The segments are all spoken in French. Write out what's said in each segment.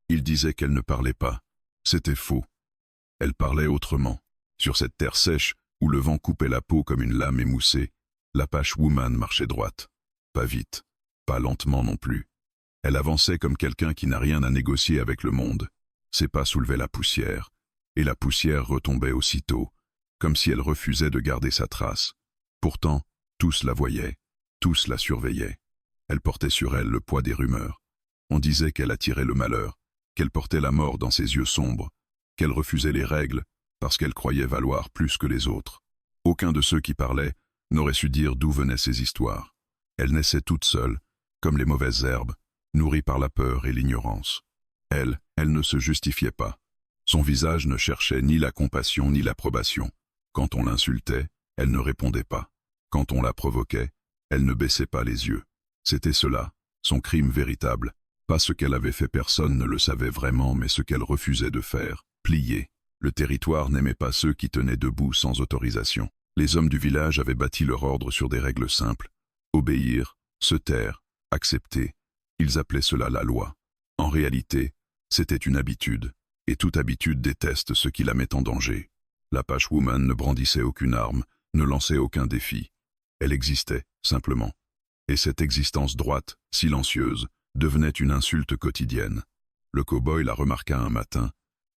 Il disait qu'elle ne parlait pas. C'était faux. Elle parlait autrement. Sur cette terre sèche, où le vent coupait la peau comme une lame émoussée, l'Apache Woman marchait droite. Pas vite, pas lentement non plus. Elle avançait comme quelqu'un qui n'a rien à négocier avec le monde. Ses pas soulevaient la poussière, et la poussière retombait aussitôt, comme si elle refusait de garder sa trace. Pourtant, tous la voyaient, tous la surveillaient. Elle portait sur elle le poids des rumeurs. On disait qu'elle attirait le malheur, qu'elle portait la mort dans ses yeux sombres, qu'elle refusait les règles parce qu'elle croyait valoir plus que les autres. Aucun de ceux qui parlaient n'aurait su dire d'où venaient ces histoires. Elle naissait toute seule, comme les mauvaises herbes, nourrie par la peur et l'ignorance. Elle ne se justifiait pas. Son visage ne cherchait ni la compassion ni l'approbation. Quand on l'insultait, elle ne répondait pas. Quand on la provoquait, elle ne baissait pas les yeux. C'était cela, son crime véritable. Pas ce qu'elle avait fait, personne ne le savait vraiment, mais ce qu'elle refusait de faire, plier. Le territoire n'aimait pas ceux qui tenaient debout sans autorisation. Les hommes du village avaient bâti leur ordre sur des règles simples. Obéir, se taire, accepter. Ils appelaient cela la loi. En réalité, c'était une habitude, et toute habitude déteste ce qui la met en danger. L'Apache Woman ne brandissait aucune arme, ne lançait aucun défi. Elle existait, simplement. Et cette existence droite, silencieuse, devenait une insulte quotidienne. Le cow-boy la remarqua un matin,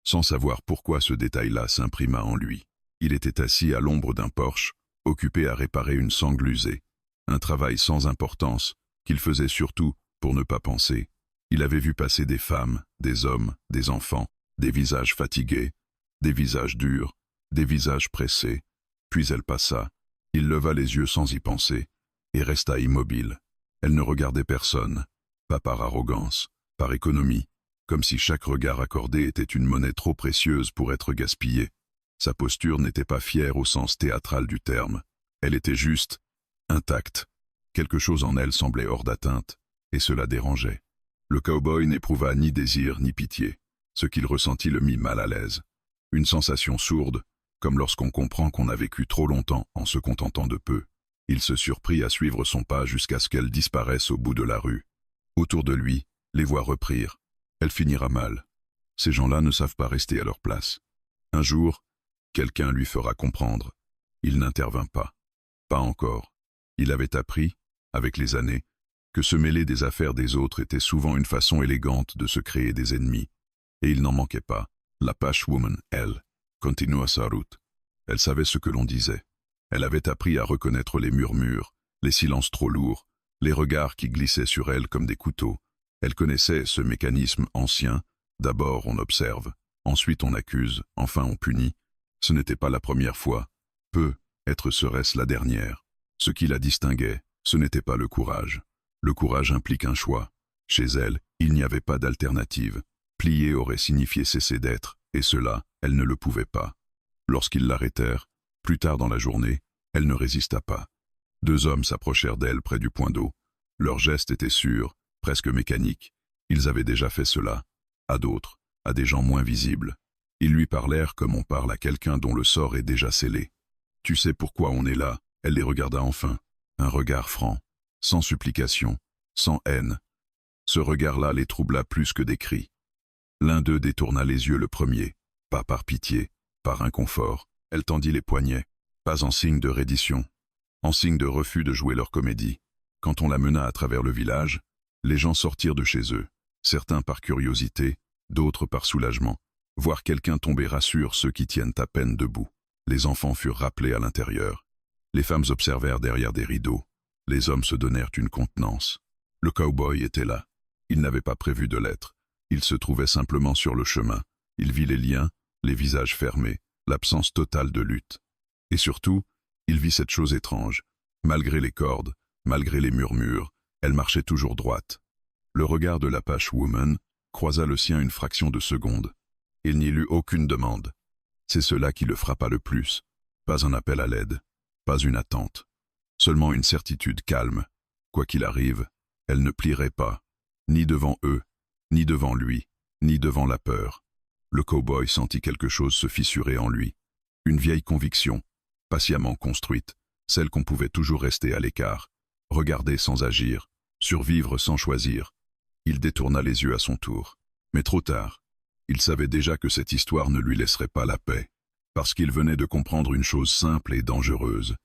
sans savoir pourquoi ce détail-là s'imprima en lui. Il était assis à l'ombre d'un porche, occupé à réparer une sangle usée. Un travail sans importance, qu'il faisait surtout pour ne pas penser. Il avait vu passer des femmes, des hommes, des enfants, des visages fatigués, des visages durs, des visages pressés. Puis elle passa. Il leva les yeux sans y penser, et resta immobile. Elle ne regardait personne, pas par arrogance, par économie, comme si chaque regard accordé était une monnaie trop précieuse pour être gaspillée. Sa posture n'était pas fière au sens théâtral du terme. Elle était juste, intacte. Quelque chose en elle semblait hors d'atteinte, et cela dérangeait. Le cow-boy n'éprouva ni désir ni pitié. Ce qu'il ressentit le mit mal à l'aise. Une sensation sourde, comme lorsqu'on comprend qu'on a vécu trop longtemps en se contentant de peu. Il se surprit à suivre son pas jusqu'à ce qu'elle disparaisse au bout de la rue. Autour de lui, les voix reprirent. Elle finira mal. Ces gens-là ne savent pas rester à leur place. Un jour, quelqu'un lui fera comprendre. Il n'intervint pas. Pas encore. Il avait appris, avec les années, que se mêler des affaires des autres était souvent une façon élégante de se créer des ennemis. Et il n'en manquait pas. L'Apache Woman, elle, continua sa route. Elle savait ce que l'on disait. Elle avait appris à reconnaître les murmures, les silences trop lourds, les regards qui glissaient sur elle comme des couteaux. Elle connaissait ce mécanisme ancien. D'abord on observe, ensuite on accuse, enfin on punit. Ce n'était pas la première fois. Peut-être serait-ce la dernière. Ce qui la distinguait, ce n'était pas le courage. Le courage implique un choix. Chez elle, il n'y avait pas d'alternative. Plier aurait signifié cesser d'être, et cela, elle ne le pouvait pas. Lorsqu'ils l'arrêtèrent, plus tard dans la journée, elle ne résista pas. Deux hommes s'approchèrent d'elle près du point d'eau. Leurs gestes étaient sûrs, presque mécaniques. Ils avaient déjà fait cela. À d'autres, à des gens moins visibles. Ils lui parlèrent comme on parle à quelqu'un dont le sort est déjà scellé. « Tu sais pourquoi on est là ?» Elle les regarda enfin. Un regard franc, sans supplication, sans haine. Ce regard-là les troubla plus que des cris. L'un d'eux détourna les yeux le premier, pas par pitié, par inconfort. Elle tendit les poignets, pas en signe de reddition, en signe de refus de jouer leur comédie. Quand on la mena à travers le village, les gens sortirent de chez eux, certains par curiosité, d'autres par soulagement. Voir quelqu'un tomber rassure ceux qui tiennent à peine debout. Les enfants furent rappelés à l'intérieur. Les femmes observèrent derrière des rideaux. Les hommes se donnèrent une contenance. Le cow-boy était là. Il n'avait pas prévu de l'être. Il se trouvait simplement sur le chemin. Il vit les liens, les visages fermés, l'absence totale de lutte. Et surtout, il vit cette chose étrange. Malgré les cordes, malgré les murmures, elle marchait toujours droite. Le regard de l'Apache Woman croisa le sien une fraction de seconde. Il n'y eut aucune demande. C'est cela qui le frappa le plus. Pas un appel à l'aide, pas une attente. Seulement une certitude calme. Quoi qu'il arrive, elle ne plierait pas, ni devant eux, ni devant lui, ni devant la peur. Le cow-boy sentit quelque chose se fissurer en lui. Une vieille conviction, patiemment construite, celle qu'on pouvait toujours rester à l'écart, regarder sans agir, survivre sans choisir. Il détourna les yeux à son tour. Mais trop tard. Il savait déjà que cette histoire ne lui laisserait pas la paix, parce qu'il venait de comprendre une chose simple et dangereuse.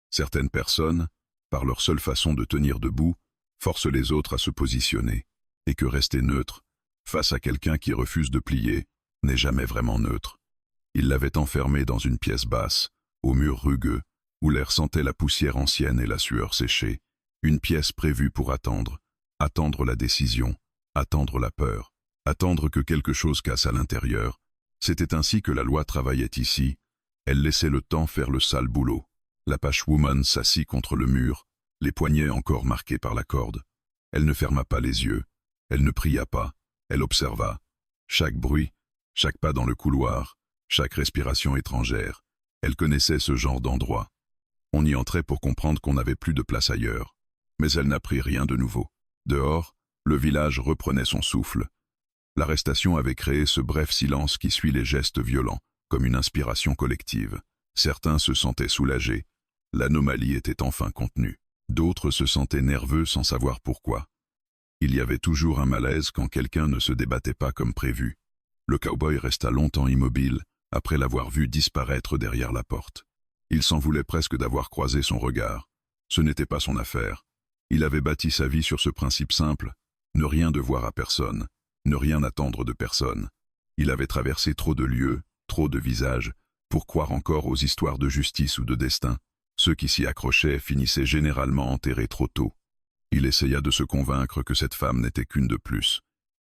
Certaines personnes, par leur seule façon de tenir debout, forcent les autres à se positionner, et que rester neutre, face à quelqu'un qui refuse de plier, n'est jamais vraiment neutre. Il l'avait enfermé dans une pièce basse, aux murs rugueux, où l'air sentait la poussière ancienne et la sueur séchée, une pièce prévue pour attendre la décision, attendre la peur, attendre que quelque chose casse à l'intérieur. C'était ainsi que la loi travaillait ici. Elle laissait le temps faire le sale boulot. L'Apache Woman s'assit contre le mur, les poignets encore marqués par la corde. Elle ne ferma pas les yeux, elle ne pria pas, elle observa. Chaque bruit, chaque pas dans le couloir, chaque respiration étrangère, elle connaissait ce genre d'endroit. On y entrait pour comprendre qu'on n'avait plus de place ailleurs. Mais elle n'apprit rien de nouveau. Dehors, le village reprenait son souffle. L'arrestation avait créé ce bref silence qui suit les gestes violents, comme une inspiration collective. Certains se sentaient soulagés. L'anomalie était enfin contenue. D'autres se sentaient nerveux sans savoir pourquoi. Il y avait toujours un malaise quand quelqu'un ne se débattait pas comme prévu. Le cow-boy resta longtemps immobile, après l'avoir vu disparaître derrière la porte. Il s'en voulait presque d'avoir croisé son regard. Ce n'était pas son affaire. Il avait bâti sa vie sur ce principe simple, ne rien devoir à personne, ne rien attendre de personne. Il avait traversé trop de lieux, trop de visages, pour croire encore aux histoires de justice ou de destin. Ceux qui s'y accrochaient finissaient généralement enterrés trop tôt. Il essaya de se convaincre que cette femme n'était qu'une de plus,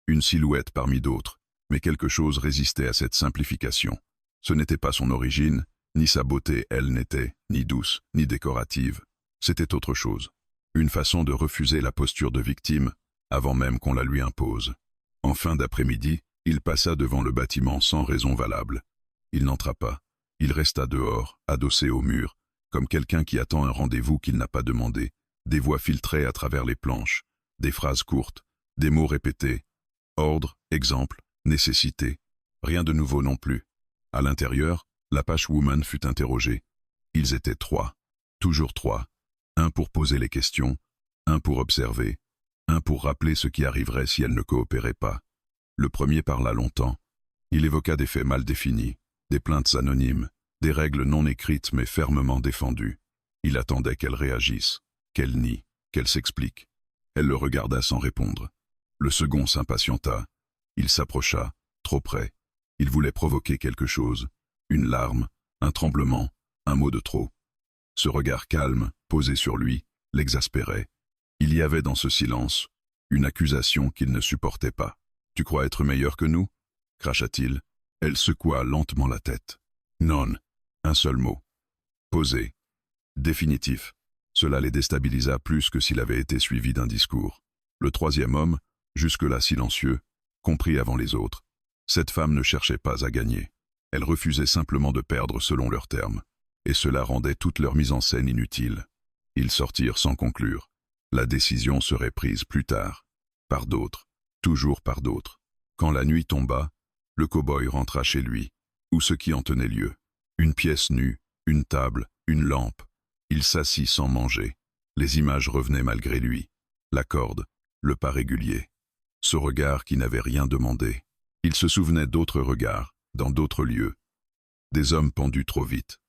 une silhouette parmi d'autres, mais quelque chose résistait à cette simplification. Ce n'était pas son origine, ni sa beauté, elle n'était ni douce, ni décorative. C'était autre chose. Une façon de refuser la posture de victime, avant même qu'on la lui impose. En fin d'après-midi, il passa devant le bâtiment sans raison valable. Il n'entra pas. Il resta dehors, adossé au mur, comme quelqu'un qui attend un rendez-vous qu'il n'a pas demandé. Des voix filtraient à travers les planches, des phrases courtes, des mots répétés. Ordre, exemple, nécessité. Rien de nouveau non plus. À l'intérieur, l'Apache Woman fut interrogée. Ils étaient trois. Toujours trois. Un pour poser les questions, un pour observer, un pour rappeler ce qui arriverait si elle ne coopérait pas. Le premier parla longtemps. Il évoqua des faits mal définis, des plaintes anonymes, des règles non écrites mais fermement défendues. Il attendait qu'elle réagisse, qu'elle nie, qu'elle s'explique. Elle le regarda sans répondre. Le second s'impatienta. Il s'approcha, trop près. Il voulait provoquer quelque chose, une larme, un tremblement, un mot de trop. Ce regard calme, posé sur lui, l'exaspérait. Il y avait dans ce silence une accusation qu'il ne supportait pas. « Tu crois être meilleur que nous » cracha-t-il. Elle secoua lentement la tête. « Non. » Un seul mot. Posé. Définitif. Cela les déstabilisa plus que s'il avait été suivi d'un discours. Le troisième homme, jusque-là silencieux, comprit avant les autres. Cette femme ne cherchait pas à gagner. Elle refusait simplement de perdre selon leurs termes. Et cela rendait toute leur mise en scène inutile. Ils sortirent sans conclure. La décision serait prise plus tard. Par d'autres. Toujours par d'autres. Quand la nuit tomba, le cow-boy rentra chez lui, ou ce qui en tenait lieu. Une pièce nue, une table, une lampe. Il s'assit sans manger. Les images revenaient malgré lui. La corde, le pas régulier. Ce regard qui n'avait rien demandé. Il se souvenait d'autres regards, dans d'autres lieux. Des hommes pendus trop vite.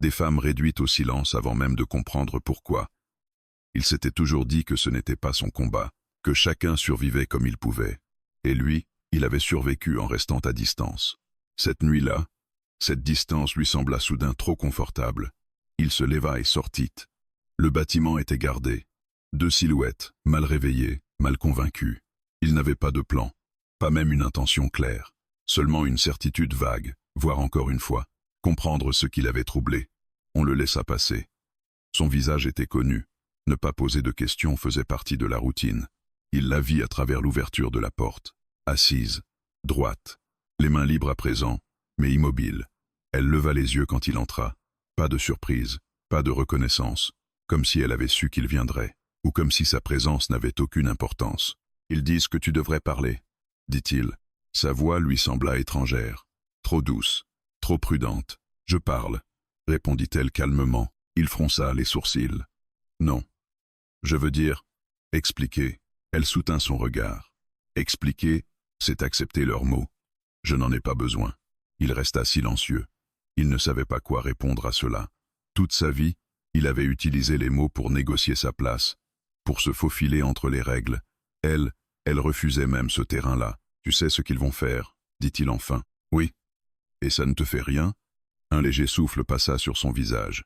Des femmes réduites au silence avant même de comprendre pourquoi. Il s'était toujours dit que ce n'était pas son combat, que chacun survivait comme il pouvait. Et lui, il avait survécu en restant à distance. Cette nuit-là, cette distance lui sembla soudain trop confortable. Il se leva et sortit. Le bâtiment était gardé. Deux silhouettes, mal réveillées, mal convaincues. Il n'avait pas de plan, pas même une intention claire. Seulement une certitude vague, voire encore une fois, comprendre ce qui l'avait troublé. On le laissa passer. Son visage était connu. Ne pas poser de questions faisait partie de la routine. Il la vit à travers l'ouverture de la porte. Assise, droite, les mains libres à présent, mais immobile. Elle leva les yeux quand il entra. Pas de surprise, pas de reconnaissance, comme si elle avait su qu'il viendrait, ou comme si sa présence n'avait aucune importance. « Ils disent que tu devrais parler », dit-il. Sa voix lui sembla étrangère, trop douce, trop prudente. « Je parle », répondit-elle calmement. Il fronça les sourcils. « Non. Je veux dire, expliquer. » Elle soutint son regard. « Expliquer, c'est accepter leurs mots. Je n'en ai pas besoin. Il resta silencieux. Il ne savait pas quoi répondre à cela. Toute sa vie, il avait utilisé les mots pour négocier sa place, pour se faufiler entre les règles. Elle refusait même ce terrain-là. Tu sais ce qu'ils vont faire, dit-il enfin. Oui. Et ça ne te fait rien? Un léger souffle passa sur son visage.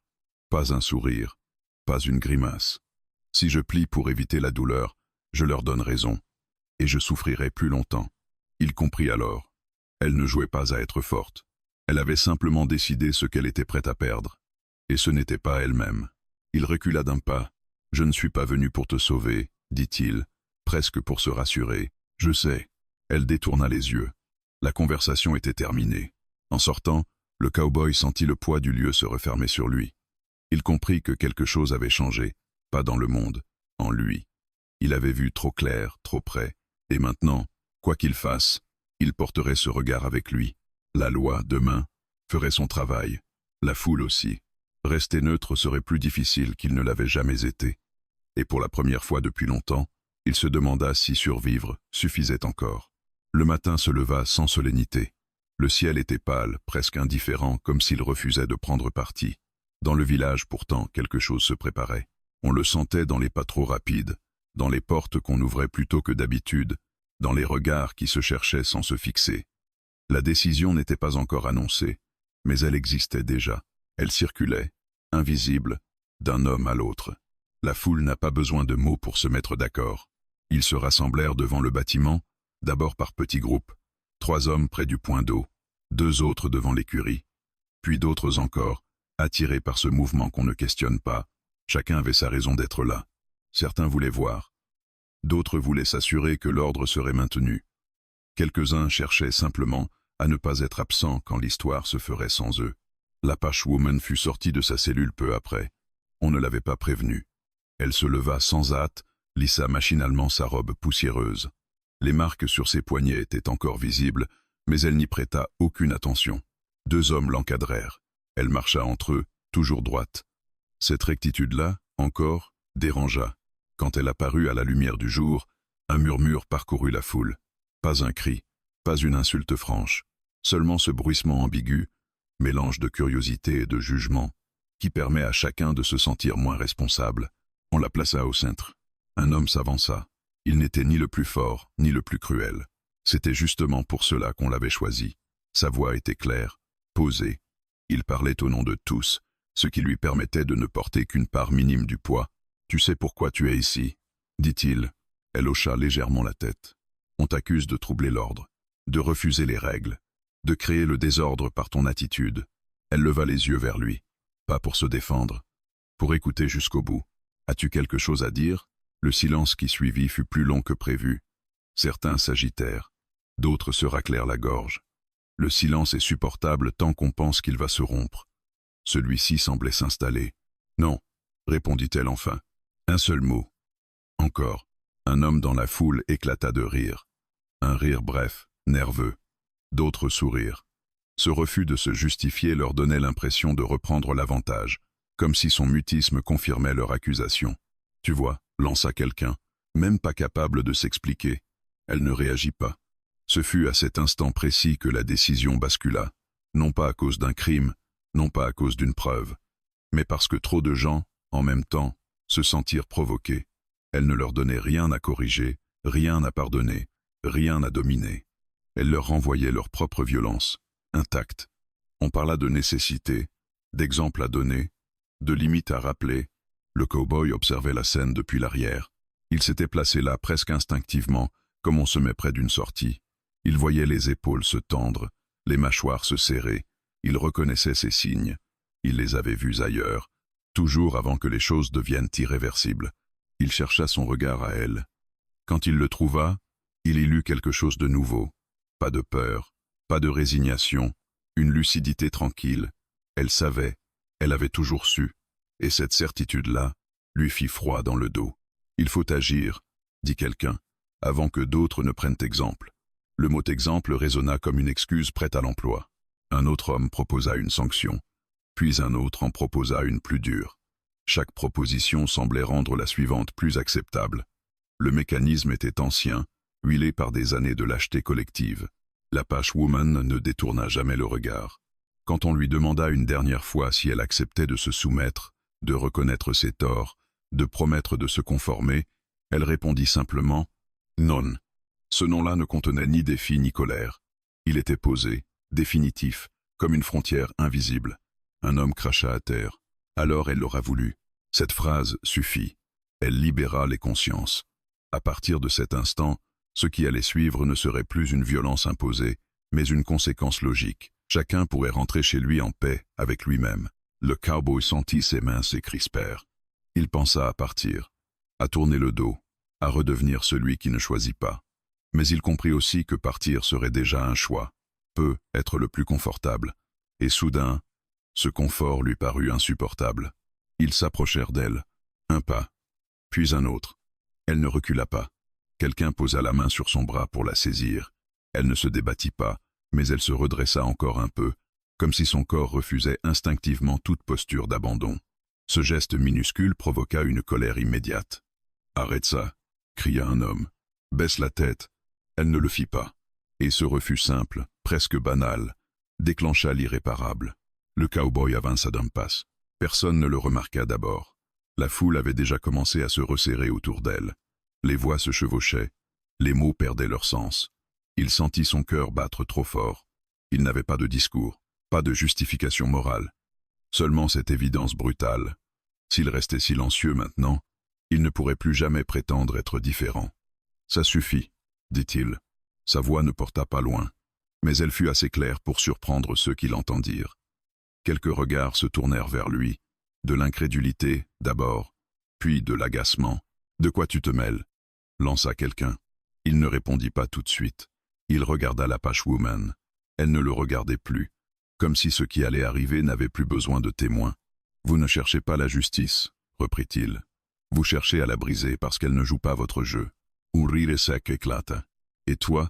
Pas un sourire, pas une grimace. Si je plie pour éviter la douleur, je leur donne raison, et je souffrirai plus longtemps. Il comprit alors. Elle ne jouait pas à être forte. Elle avait simplement décidé ce qu'elle était prête à perdre. Et ce n'était pas elle-même. Il recula d'un pas. « Je ne suis pas venu pour te sauver, dit-il, presque pour se rassurer. Je sais. » Elle détourna les yeux. La conversation était terminée. En sortant, le cow-boy sentit le poids du lieu se refermer sur lui. Il comprit que quelque chose avait changé, pas dans le monde, en lui. Il avait vu trop clair, trop près, et maintenant, quoi qu'il fasse, il porterait ce regard avec lui. La loi, demain, ferait son travail. La foule aussi. Rester neutre serait plus difficile qu'il ne l'avait jamais été. Et pour la première fois depuis longtemps, il se demanda si survivre suffisait encore. Le matin se leva sans solennité. Le ciel était pâle, presque indifférent, comme s'il refusait de prendre parti. Dans le village, pourtant, quelque chose se préparait. On le sentait dans les pas trop rapides, dans les portes qu'on ouvrait plus tôt que d'habitude, dans les regards qui se cherchaient sans se fixer. La décision n'était pas encore annoncée, mais elle existait déjà. Elle circulait, invisible, d'un homme à l'autre. La foule n'a pas besoin de mots pour se mettre d'accord. Ils se rassemblèrent devant le bâtiment, d'abord par petits groupes, 3 hommes près du point d'eau, 2 autres devant l'écurie, puis d'autres encore, attirés par ce mouvement qu'on ne questionne pas. Chacun avait sa raison d'être là. Certains voulaient voir. D'autres voulaient s'assurer que l'ordre serait maintenu. Quelques-uns cherchaient simplement à ne pas être absents quand l'histoire se ferait sans eux. L'Apache Woman fut sortie de sa cellule peu après. On ne l'avait pas prévenue. Elle se leva sans hâte, lissa machinalement sa robe poussiéreuse. Les marques sur ses poignets étaient encore visibles, mais elle n'y prêta aucune attention. 2 hommes l'encadrèrent. Elle marcha entre eux, toujours droite. Cette rectitude-là, encore, dérangea. Quand elle apparut à la lumière du jour, un murmure parcourut la foule. Pas un cri, pas une insulte franche, seulement ce bruissement ambigu, mélange de curiosité et de jugement, qui permet à chacun de se sentir moins responsable. On la plaça au centre. Un homme s'avança. Il n'était ni le plus fort, ni le plus cruel. C'était justement pour cela qu'on l'avait choisi. Sa voix était claire, posée. Il parlait au nom de tous, ce qui lui permettait de ne porter qu'une part minime du poids. « Tu sais pourquoi tu es ici ?» dit-il. Elle hocha légèrement la tête. « On t'accuse de troubler l'ordre, de refuser les règles, de créer le désordre par ton attitude. » Elle leva les yeux vers lui. Pas pour se défendre, pour écouter jusqu'au bout. « As-tu quelque chose à dire ?» Le silence qui suivit fut plus long que prévu. Certains s'agitèrent, d'autres se raclèrent la gorge. Le silence est supportable tant qu'on pense qu'il va se rompre. Celui-ci semblait s'installer. « Non, » répondit-elle enfin. Un seul mot. Encore. Un homme dans la foule éclata de rire. Un rire bref, nerveux. D'autres sourires. Ce refus de se justifier leur donnait l'impression de reprendre l'avantage, comme si son mutisme confirmait leur accusation. « Tu vois », lança quelqu'un, même pas capable de s'expliquer. Elle ne réagit pas. Ce fut à cet instant précis que la décision bascula, non pas à cause d'un crime, non pas à cause d'une preuve, mais parce que trop de gens, en même temps, se sentirent provoqués. Elle ne leur donnait rien à corriger, rien à pardonner, rien à dominer. Elle leur renvoyait leur propre violence, intacte. On parla de nécessité, d'exemple à donner, de limite à rappeler. Le cow-boy observait la scène depuis l'arrière. Il s'était placé là presque instinctivement, comme on se met près d'une sortie. Il voyait les épaules se tendre, les mâchoires se serrer. Il reconnaissait ces signes. Il les avait vus ailleurs, toujours avant que les choses deviennent irréversibles. Il chercha son regard à elle. Quand il le trouva, il y lut quelque chose de nouveau. Pas de peur, pas de résignation, une lucidité tranquille. Elle savait, elle avait toujours su. Et cette certitude-là lui fit froid dans le dos. « Il faut agir », dit quelqu'un, avant que d'autres ne prennent exemple. Le mot exemple résonna comme une excuse prête à l'emploi. Un autre homme proposa une sanction, puis un autre en proposa une plus dure. Chaque proposition semblait rendre la suivante plus acceptable. Le mécanisme était ancien, huilée par des années de lâcheté collective. L'Apache Woman ne détourna jamais le regard. Quand on lui demanda une dernière fois si elle acceptait de se soumettre, de reconnaître ses torts, de promettre de se conformer, elle répondit simplement « Non ». Ce nom-là ne contenait ni défi ni colère. Il était posé, définitif, comme une frontière invisible. Un homme cracha à terre. Alors elle l'aura voulu. Cette phrase suffit. Elle libéra les consciences. À partir de cet instant, ce qui allait suivre ne serait plus une violence imposée, mais une conséquence logique. Chacun pourrait rentrer chez lui en paix avec lui-même. Le cowboy sentit ses mains s'écrispèrent. Il pensa à partir, à tourner le dos, à redevenir celui qui ne choisit pas. Mais il comprit aussi que partir serait déjà un choix, peut être le plus confortable. Et soudain, ce confort lui parut insupportable. Ils s'approchèrent d'elle, un pas, puis un autre. Elle ne recula pas. Quelqu'un posa la main sur son bras pour la saisir. Elle ne se débattit pas, mais elle se redressa encore un peu, comme si son corps refusait instinctivement toute posture d'abandon. Ce geste minuscule provoqua une colère immédiate. « Arrête ça !» cria un homme. « Baisse la tête !» Elle ne le fit pas. Et ce refus simple, presque banal, déclencha l'irréparable. Le cowboy avança d'un pas. Personne ne le remarqua d'abord. La foule avait déjà commencé à se resserrer autour d'elle. Les voix se chevauchaient, les mots perdaient leur sens. Il sentit son cœur battre trop fort. Il n'avait pas de discours, pas de justification morale. Seulement cette évidence brutale. S'il restait silencieux maintenant, il ne pourrait plus jamais prétendre être différent. « Ça suffit », dit-il. Sa voix ne porta pas loin, mais elle fut assez claire pour surprendre ceux qui l'entendirent. Quelques regards se tournèrent vers lui, de l'incrédulité d'abord, puis de l'agacement. « De quoi tu te mêles ?» lança quelqu'un. Il ne répondit pas tout de suite. Il regarda l'Apache Woman. Elle ne le regardait plus, comme si ce qui allait arriver n'avait plus besoin de témoins. « Vous ne cherchez pas la justice, » reprit-il. « Vous cherchez à la briser parce qu'elle ne joue pas votre jeu. » Un rire sec éclata. « Et toi,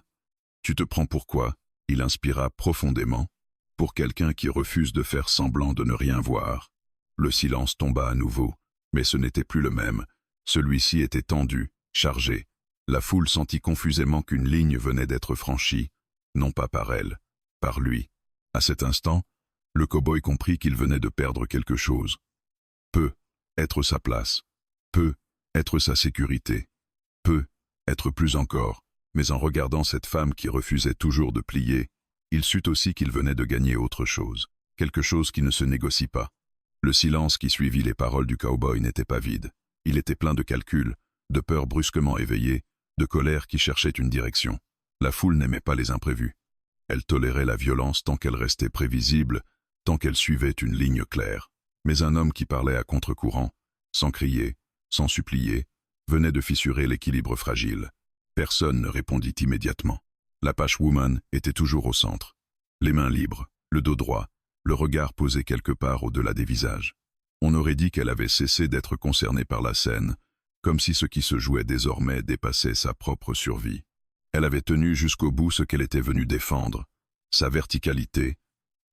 tu te prends pour quoi ?» Il inspira profondément. « Pour quelqu'un qui refuse de faire semblant de ne rien voir. » Le silence tomba à nouveau, mais ce n'était plus le même. Celui-ci était tendu, chargé. La foule sentit confusément qu'une ligne venait d'être franchie, non pas par elle, par lui. À cet instant, le cow-boy comprit qu'il venait de perdre quelque chose. Peut être sa place, peut être sa sécurité, peut être plus encore, mais en regardant cette femme qui refusait toujours de plier, il sut aussi qu'il venait de gagner autre chose, quelque chose qui ne se négocie pas. Le silence qui suivit les paroles du cow-boy n'était pas vide. Il était plein de calculs, de peur brusquement éveillée, de colère qui cherchait une direction. La foule n'aimait pas les imprévus. Elle tolérait la violence tant qu'elle restait prévisible, tant qu'elle suivait une ligne claire. Mais un homme qui parlait à contre-courant, sans crier, sans supplier, venait de fissurer l'équilibre fragile. Personne ne répondit immédiatement. L'Apache Woman était toujours au centre. Les mains libres, le dos droit, le regard posé quelque part au-delà des visages. On aurait dit qu'elle avait cessé d'être concernée par la scène, comme si ce qui se jouait désormais dépassait sa propre survie. Elle avait tenu jusqu'au bout ce qu'elle était venue défendre, sa verticalité.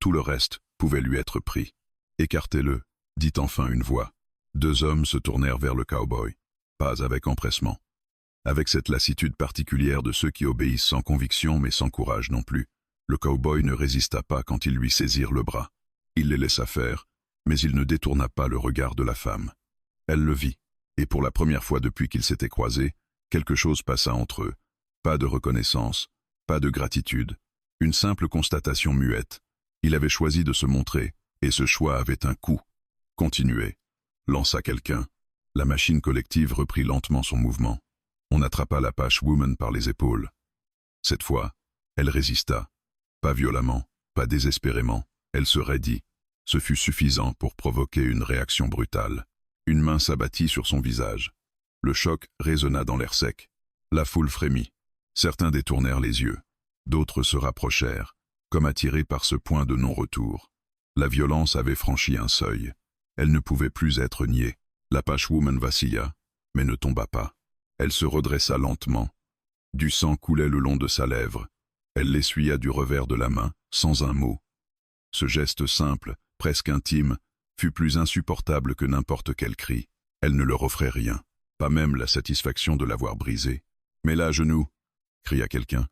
Tout le reste pouvait lui être pris. « Écartez-le », dit enfin une voix. Deux hommes se tournèrent vers le cow-boy, pas avec empressement. Avec cette lassitude particulière de ceux qui obéissent sans conviction mais sans courage non plus, le cow-boy ne résista pas quand ils lui saisirent le bras. Il les laissa faire, mais il ne détourna pas le regard de la femme. Elle le vit, et pour la première fois depuis qu'ils s'étaient croisés, quelque chose passa entre eux. Pas de reconnaissance, pas de gratitude, une simple constatation muette. Il avait choisi de se montrer, et ce choix avait un coût. Continuez, lança quelqu'un. La machine collective reprit lentement son mouvement. On attrapa l'Apache Woman par les épaules. Cette fois, elle résista. Pas violemment, pas désespérément, elle se raidit. Ce fut suffisant pour provoquer une réaction brutale. Une main s'abattit sur son visage. Le choc résonna dans l'air sec. La foule frémit. Certains détournèrent les yeux. D'autres se rapprochèrent, comme attirés par ce point de non-retour. La violence avait franchi un seuil. Elle ne pouvait plus être niée. L'Apache Woman vacilla, mais ne tomba pas. Elle se redressa lentement. Du sang coulait le long de sa lèvre. Elle l'essuya du revers de la main, sans un mot. Ce geste simple, presque intime, fut plus insupportable que n'importe quel cri. Elle ne leur offrait rien, pas même la satisfaction de l'avoir brisé. « Mets-la à genoux » cria quelqu'un.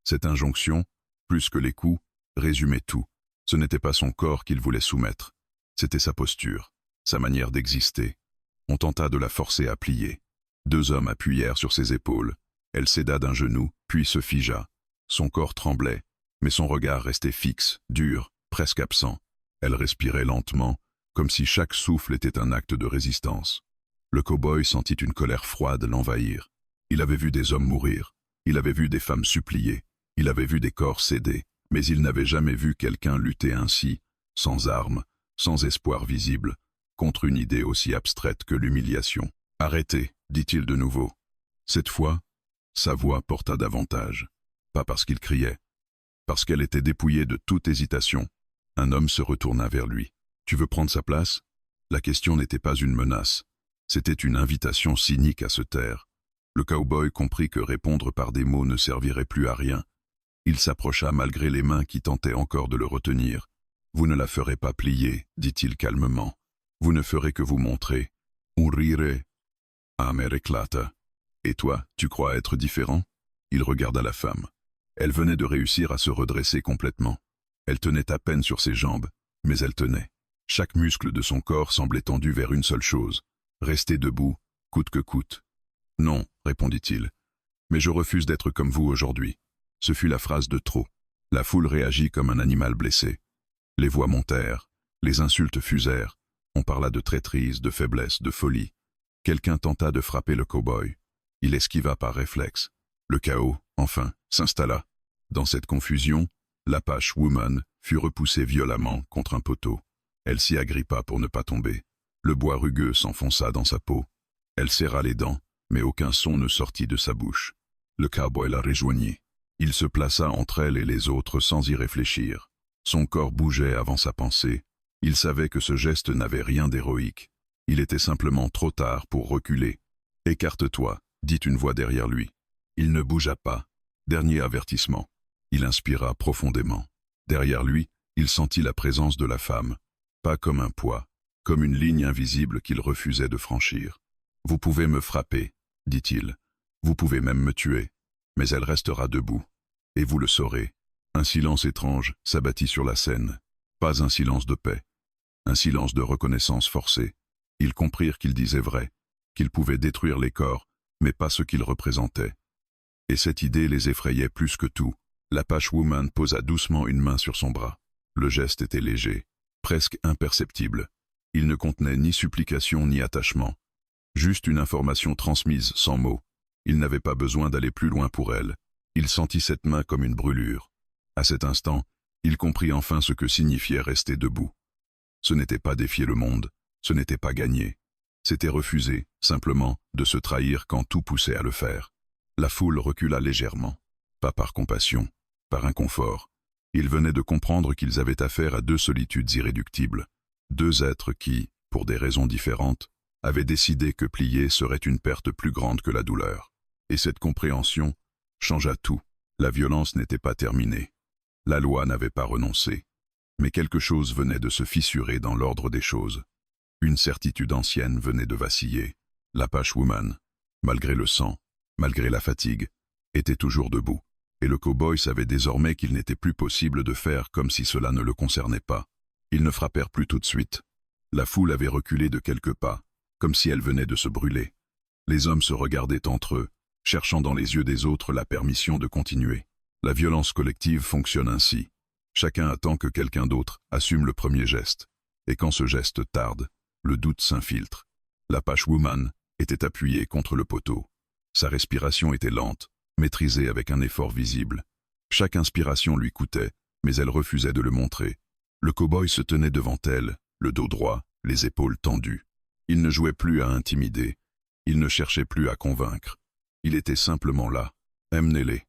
Cette injonction, plus que les coups, résumait tout. Ce n'était pas son corps qu'il voulait soumettre. C'était sa posture, sa manière d'exister. On tenta de la forcer à plier. 2 hommes appuyèrent sur ses épaules. Elle céda d'un genou, puis se figea. Son corps tremblait, mais son regard restait fixe, dur, presque absent. Elle respirait lentement, comme si chaque souffle était un acte de résistance. Le cow-boy sentit une colère froide l'envahir. Il avait vu des hommes mourir. Il avait vu des femmes supplier. Il avait vu des corps céder. Mais il n'avait jamais vu quelqu'un lutter ainsi, sans armes, sans espoir visible, contre une idée aussi abstraite que l'humiliation. « Arrêtez », dit-il de nouveau. Cette fois, sa voix porta davantage. Pas parce qu'il criait, parce qu'elle était dépouillée de toute hésitation. Un homme se retourna vers lui. « Tu veux prendre sa place ?» La question n'était pas une menace. C'était une invitation cynique à se taire. Le cow-boy comprit que répondre par des mots ne servirait plus à rien. Il s'approcha malgré les mains qui tentaient encore de le retenir. « Vous ne la ferez pas plier, dit-il calmement. Vous ne ferez que vous montrer. Un rire amer éclata. Et toi, tu crois être différent ?» Il regarda la femme. Elle venait de réussir à se redresser complètement. Elle tenait à peine sur ses jambes, mais elle tenait. Chaque muscle de son corps semblait tendu vers une seule chose. Rester debout, coûte que coûte. « Non, répondit-il. Mais je refuse d'être comme vous aujourd'hui. » Ce fut la phrase de trop. La foule réagit comme un animal blessé. Les voix montèrent, les insultes fusèrent. On parla de traîtrise, de faiblesse, de folie. Quelqu'un tenta de frapper le cow-boy. Il esquiva par réflexe. Le chaos, enfin, s'installa. Dans cette confusion, l'Apache Woman fut repoussée violemment contre un poteau. Elle s'y agrippa pour ne pas tomber. Le bois rugueux s'enfonça dans sa peau. Elle serra les dents, mais aucun son ne sortit de sa bouche. Le cow-boy la rejoignit. Il se plaça entre elle et les autres sans y réfléchir. Son corps bougeait avant sa pensée. Il savait que ce geste n'avait rien d'héroïque. Il était simplement trop tard pour reculer. « Écarte-toi », dit une voix derrière lui. Il ne bougea pas. Dernier avertissement. Il inspira profondément. Derrière lui, il sentit la présence de la femme. Pas comme un poids, comme une ligne invisible qu'il refusait de franchir. « Vous pouvez me frapper, » dit-il. « Vous pouvez même me tuer. Mais elle restera debout. Et vous le saurez. » Un silence étrange s'abattit sur la scène. Pas un silence de paix. Un silence de reconnaissance forcée. Ils comprirent qu'il disait vrai, qu'il pouvait détruire les corps, mais pas ce qu'ils représentaient. Et cette idée les effrayait plus que tout. L'Apache Woman posa doucement une main sur son bras. Le geste était léger, presque imperceptible. Il ne contenait ni supplication ni attachement. Juste une information transmise sans mots. Il n'avait pas besoin d'aller plus loin pour elle. Il sentit cette main comme une brûlure. À cet instant, il comprit enfin ce que signifiait rester debout. Ce n'était pas défier le monde, ce n'était pas gagner. C'était refuser, simplement, de se trahir quand tout poussait à le faire. La foule recula légèrement. Pas par compassion, par inconfort. Ils venaient de comprendre qu'ils avaient affaire à 2 solitudes irréductibles. 2 êtres qui, pour des raisons différentes, avaient décidé que plier serait une perte plus grande que la douleur. Et cette compréhension changea tout. La violence n'était pas terminée. La loi n'avait pas renoncé. Mais quelque chose venait de se fissurer dans l'ordre des choses. Une certitude ancienne venait de vaciller. L'Apache Woman, malgré le sang, malgré la fatigue, était toujours debout. Et le cow-boy savait désormais qu'il n'était plus possible de faire comme si cela ne le concernait pas. Ils ne frappèrent plus tout de suite. La foule avait reculé de quelques pas, comme si elle venait de se brûler. Les hommes se regardaient entre eux, cherchant dans les yeux des autres la permission de continuer. La violence collective fonctionne ainsi. Chacun attend que quelqu'un d'autre assume le premier geste. Et quand ce geste tarde, le doute s'infiltre. L'Apache Woman était appuyée contre le poteau. Sa respiration était lente, maîtrisée avec un effort visible. Chaque inspiration lui coûtait, mais elle refusait de le montrer. Le cow-boy se tenait devant elle, le dos droit, les épaules tendues. Il ne jouait plus à intimider. Il ne cherchait plus à convaincre. Il était simplement là. « Emmenez-les »,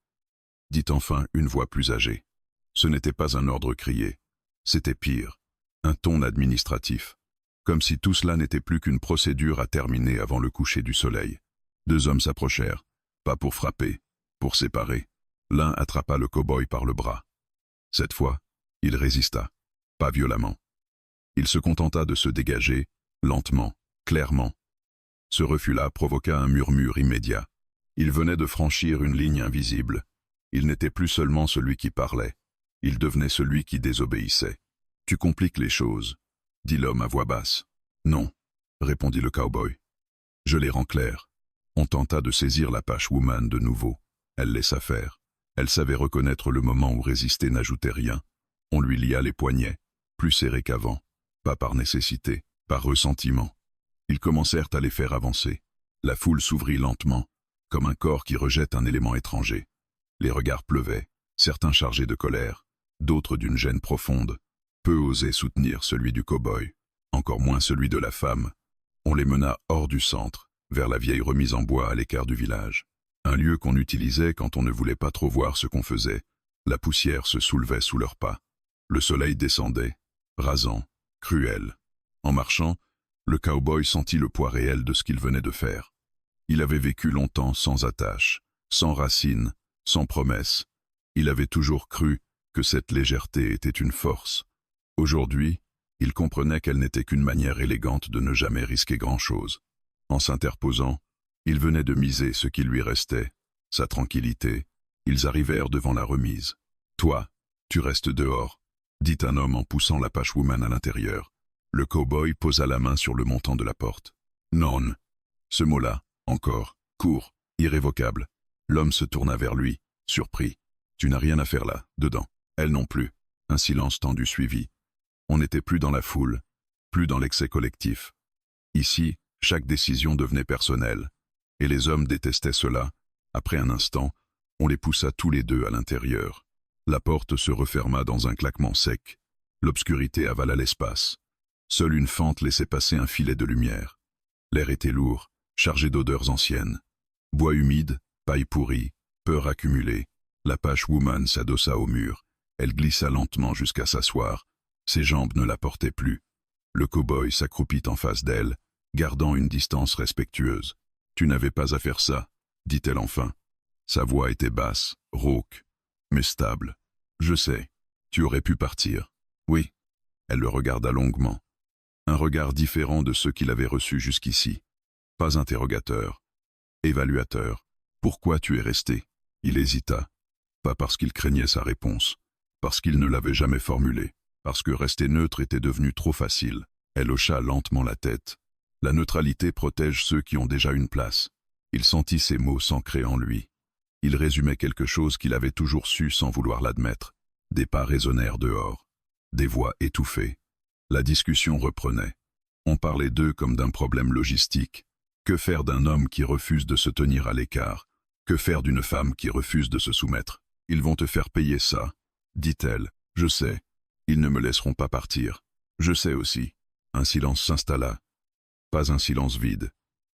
dit enfin une voix plus âgée. Ce n'était pas un ordre crié. C'était pire, un ton administratif. Comme si tout cela n'était plus qu'une procédure à terminer avant le coucher du soleil. 2 hommes s'approchèrent, pas pour frapper, pour séparer. L'un attrapa le cow-boy par le bras. Cette fois, il résista, pas violemment. Il se contenta de se dégager, lentement, clairement. Ce refus-là provoqua un murmure immédiat. Il venait de franchir une ligne invisible, Il n'était plus seulement celui qui parlait, il devenait celui qui désobéissait. « Tu compliques les choses », dit l'homme à voix basse. « Non », répondit le cow-boy. « Je les rends claires. » On tenta de saisir l'Apache Woman de nouveau. Elle laissa faire. Elle savait reconnaître le moment où résister n'ajoutait rien. On lui lia les poignets, plus serrés qu'avant, pas par nécessité, par ressentiment. Ils commencèrent à les faire avancer. La foule s'ouvrit lentement, comme un corps qui rejette un élément étranger. Les regards pleuvaient, certains chargés de colère, d'autres d'une gêne profonde. Peu osaient soutenir celui du cow-boy, encore moins celui de la femme. On les mena hors du centre, vers la vieille remise en bois à l'écart du village. Un lieu qu'on utilisait quand on ne voulait pas trop voir ce qu'on faisait. La poussière se soulevait sous leurs pas. Le soleil descendait, rasant, cruel. En marchant, le cow-boy sentit le poids réel de ce qu'il venait de faire. Il avait vécu longtemps sans attache, sans racines, sans promesses. Il avait toujours cru que cette légèreté était une force. Aujourd'hui, il comprenait qu'elle n'était qu'une manière élégante de ne jamais risquer grand-chose. En s'interposant, il venait de miser ce qui lui restait, sa tranquillité. Ils arrivèrent devant la remise. « Toi, tu restes dehors », dit un homme en poussant l'Apache Woman à l'intérieur. Le cow-boy posa la main sur le montant de la porte. « Non ». Ce mot-là, encore, court, irrévocable. L'homme se tourna vers lui, surpris. « Tu n'as rien à faire là, dedans. Elle non plus. » Un silence tendu suivit. On n'était plus dans la foule, plus dans l'excès collectif. Ici, chaque décision devenait personnelle, et les hommes détestaient cela. Après un instant, on les poussa tous les deux à l'intérieur. La porte se referma dans un claquement sec. L'obscurité avala l'espace. Seule une fente laissait passer un filet de lumière. L'air était lourd, chargé d'odeurs anciennes. Bois humide, paille pourrie, peur accumulée. L'Apache Woman s'adossa au mur. Elle glissa lentement jusqu'à s'asseoir. Ses jambes ne la portaient plus. Le cow-boy s'accroupit en face d'elle, gardant une distance respectueuse. « Tu n'avais pas à faire ça », dit-elle enfin. Sa voix était basse, rauque, mais stable. « Je sais, tu aurais pu partir. » « Oui. » Elle le regarda longuement. Un regard différent de ceux qu'il avait reçus jusqu'ici. Pas interrogateur, évaluateur. « Pourquoi tu es resté ?» Il hésita. Pas parce qu'il craignait sa réponse, parce qu'il ne l'avait jamais formulée, parce que rester neutre était devenu trop facile. Elle hocha lentement la tête. La neutralité protège ceux qui ont déjà une place. Il sentit ces mots s'ancrer en lui. Il résumait quelque chose qu'il avait toujours su sans vouloir l'admettre. Des pas résonnèrent dehors. Des voix étouffées. La discussion reprenait. On parlait d'eux comme d'un problème logistique. Que faire d'un homme qui refuse de se tenir à l'écart? Que faire d'une femme qui refuse de se soumettre? Ils vont te faire payer ça, dit-elle. Je sais. Ils ne me laisseront pas partir. Je sais aussi. Un silence s'installa. Pas un silence vide.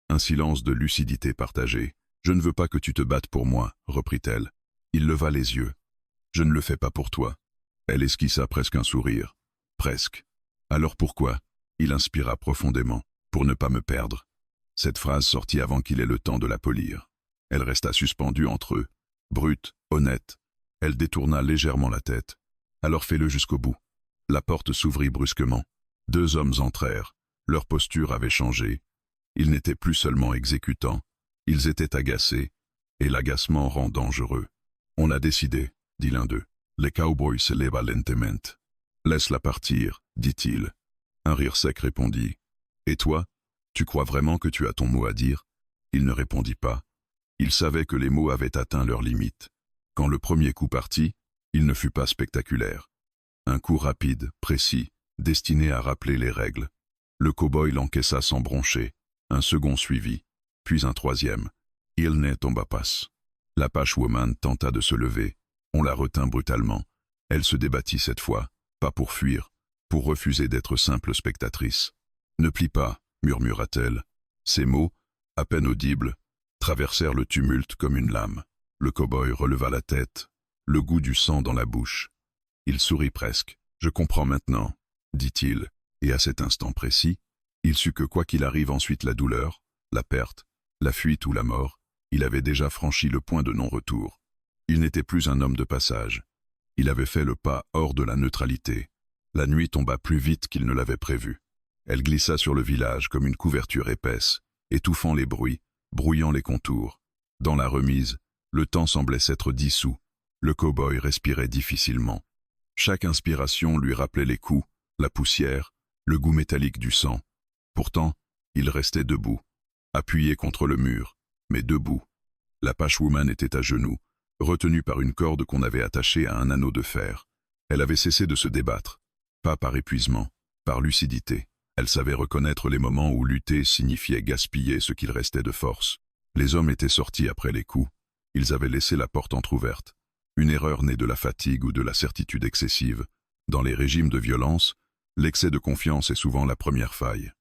Un silence de lucidité partagée. Je ne veux pas que tu te battes pour moi, reprit-elle. Il leva les yeux. Je ne le fais pas pour toi. Elle esquissa presque un sourire. Presque. Alors pourquoi? Il inspira profondément. Pour ne pas me perdre. Cette phrase sortit avant qu'il ait le temps de la polir. Elle resta suspendue entre eux. Brute, honnête. Elle détourna légèrement la tête. Alors fais-le jusqu'au bout. La porte s'ouvrit brusquement. Deux hommes entrèrent. Leur posture avait changé. Ils n'étaient plus seulement exécutants. Ils étaient agacés. Et l'agacement rend dangereux. On a décidé, dit l'un d'eux. Les cowboys se leva lentement. Laisse-la partir, dit-il. Un rire sec répondit. Et toi, tu crois vraiment que tu as ton mot à dire? Il ne répondit pas. Il savait que les mots avaient atteint leurs limites. Quand le premier coup partit, il ne fut pas spectaculaire. Un coup rapide, précis, destiné à rappeler les règles. Le cow-boy l'encaissa sans broncher. Un second suivit, puis un troisième. Il ne tomba pas. L'Apache Woman tenta de se lever. On la retint brutalement. Elle se débattit cette fois, pas pour fuir, pour refuser d'être simple spectatrice. « Ne plie pas », murmura-t-elle. Ces mots, à peine audibles, traversèrent le tumulte comme une lame. Le cow-boy releva la tête, le goût du sang dans la bouche. Il sourit presque. « Je comprends maintenant », dit-il, et à cet instant précis, il sut que quoi qu'il arrive ensuite la douleur, la perte, la fuite ou la mort, il avait déjà franchi le point de non-retour. Il n'était plus un homme de passage. Il avait fait le pas hors de la neutralité. La nuit tomba plus vite qu'il ne l'avait prévu. Elle glissa sur le village comme une couverture épaisse, étouffant les bruits, brouillant les contours. Dans la remise, le temps semblait s'être dissous. Le cow-boy respirait difficilement. Chaque inspiration lui rappelait les coups, la poussière, le goût métallique du sang. Pourtant, il restait debout, appuyé contre le mur, mais debout. L'Apache Woman était à genoux, retenue par une corde qu'on avait attachée à un anneau de fer. Elle avait cessé de se débattre, pas par épuisement, par lucidité. Elle savait reconnaître les moments où lutter signifiait gaspiller ce qu'il restait de force. Les hommes étaient sortis après les coups. Ils avaient laissé la porte entr'ouverte. Une erreur née de la fatigue ou de la certitude excessive. Dans les régimes de violence, l'excès de confiance est souvent la première faille.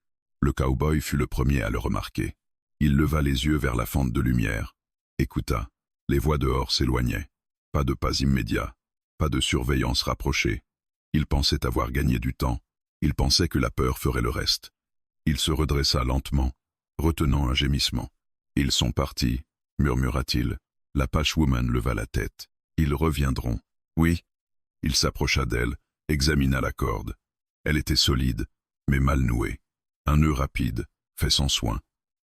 Le cow-boy fut le premier à le remarquer. Il leva les yeux vers la fente de lumière, écouta. Les voix dehors s'éloignaient. Pas de pas immédiat, pas de surveillance rapprochée. Il pensait avoir gagné du temps. Il pensait que la peur ferait le reste. Il se redressa lentement, retenant un gémissement. « Ils sont partis », murmura-t-il. L'Apache Woman leva la tête. « Ils reviendront. » « Oui. » Il s'approcha d'elle, examina la corde. Elle était solide, mais mal nouée. Un nœud rapide, fait sans soin.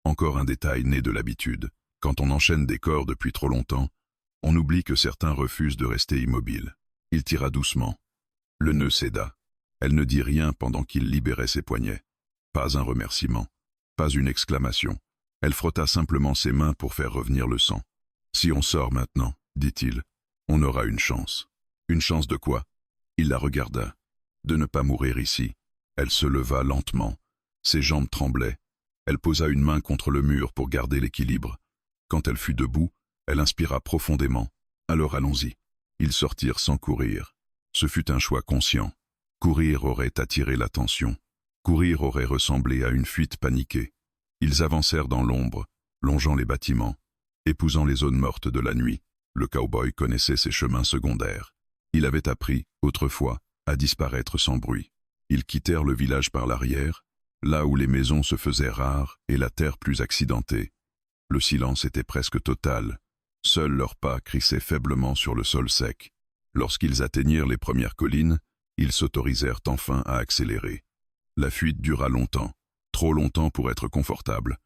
Encore un détail né de l'habitude. Quand on enchaîne des corps depuis trop longtemps, on oublie que certains refusent de rester immobiles. Il tira doucement. Le nœud céda. Elle ne dit rien pendant qu'il libérait ses poignets. Pas un remerciement, pas une exclamation. Elle frotta simplement ses mains pour faire revenir le sang. « Si on sort maintenant, dit-il, on aura une chance. » Une chance de quoi? Il la regarda. De ne pas mourir ici. Elle se leva lentement. Ses jambes tremblaient. Elle posa une main contre le mur pour garder l'équilibre. Quand elle fut debout, elle inspira profondément. Alors allons-y. Ils sortirent sans courir. Ce fut un choix conscient. Courir aurait attiré l'attention. Courir aurait ressemblé à une fuite paniquée. Ils avancèrent dans l'ombre, longeant les bâtiments, épousant les zones mortes de la nuit. Le cow-boy connaissait ses chemins secondaires. Il avait appris, autrefois, à disparaître sans bruit. Ils quittèrent le village par l'arrière, là où les maisons se faisaient rares et la terre plus accidentée. Le silence était presque total. Seuls leurs pas crissaient faiblement sur le sol sec. Lorsqu'ils atteignirent les premières collines, ils s'autorisèrent enfin à accélérer. La fuite dura longtemps, trop longtemps pour être confortable,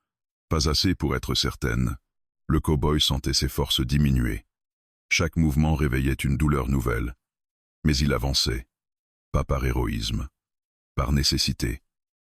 pas assez pour être certaine. Le cow-boy sentait ses forces diminuer. Chaque mouvement réveillait une douleur nouvelle. Mais il avançait, pas par héroïsme, par nécessité.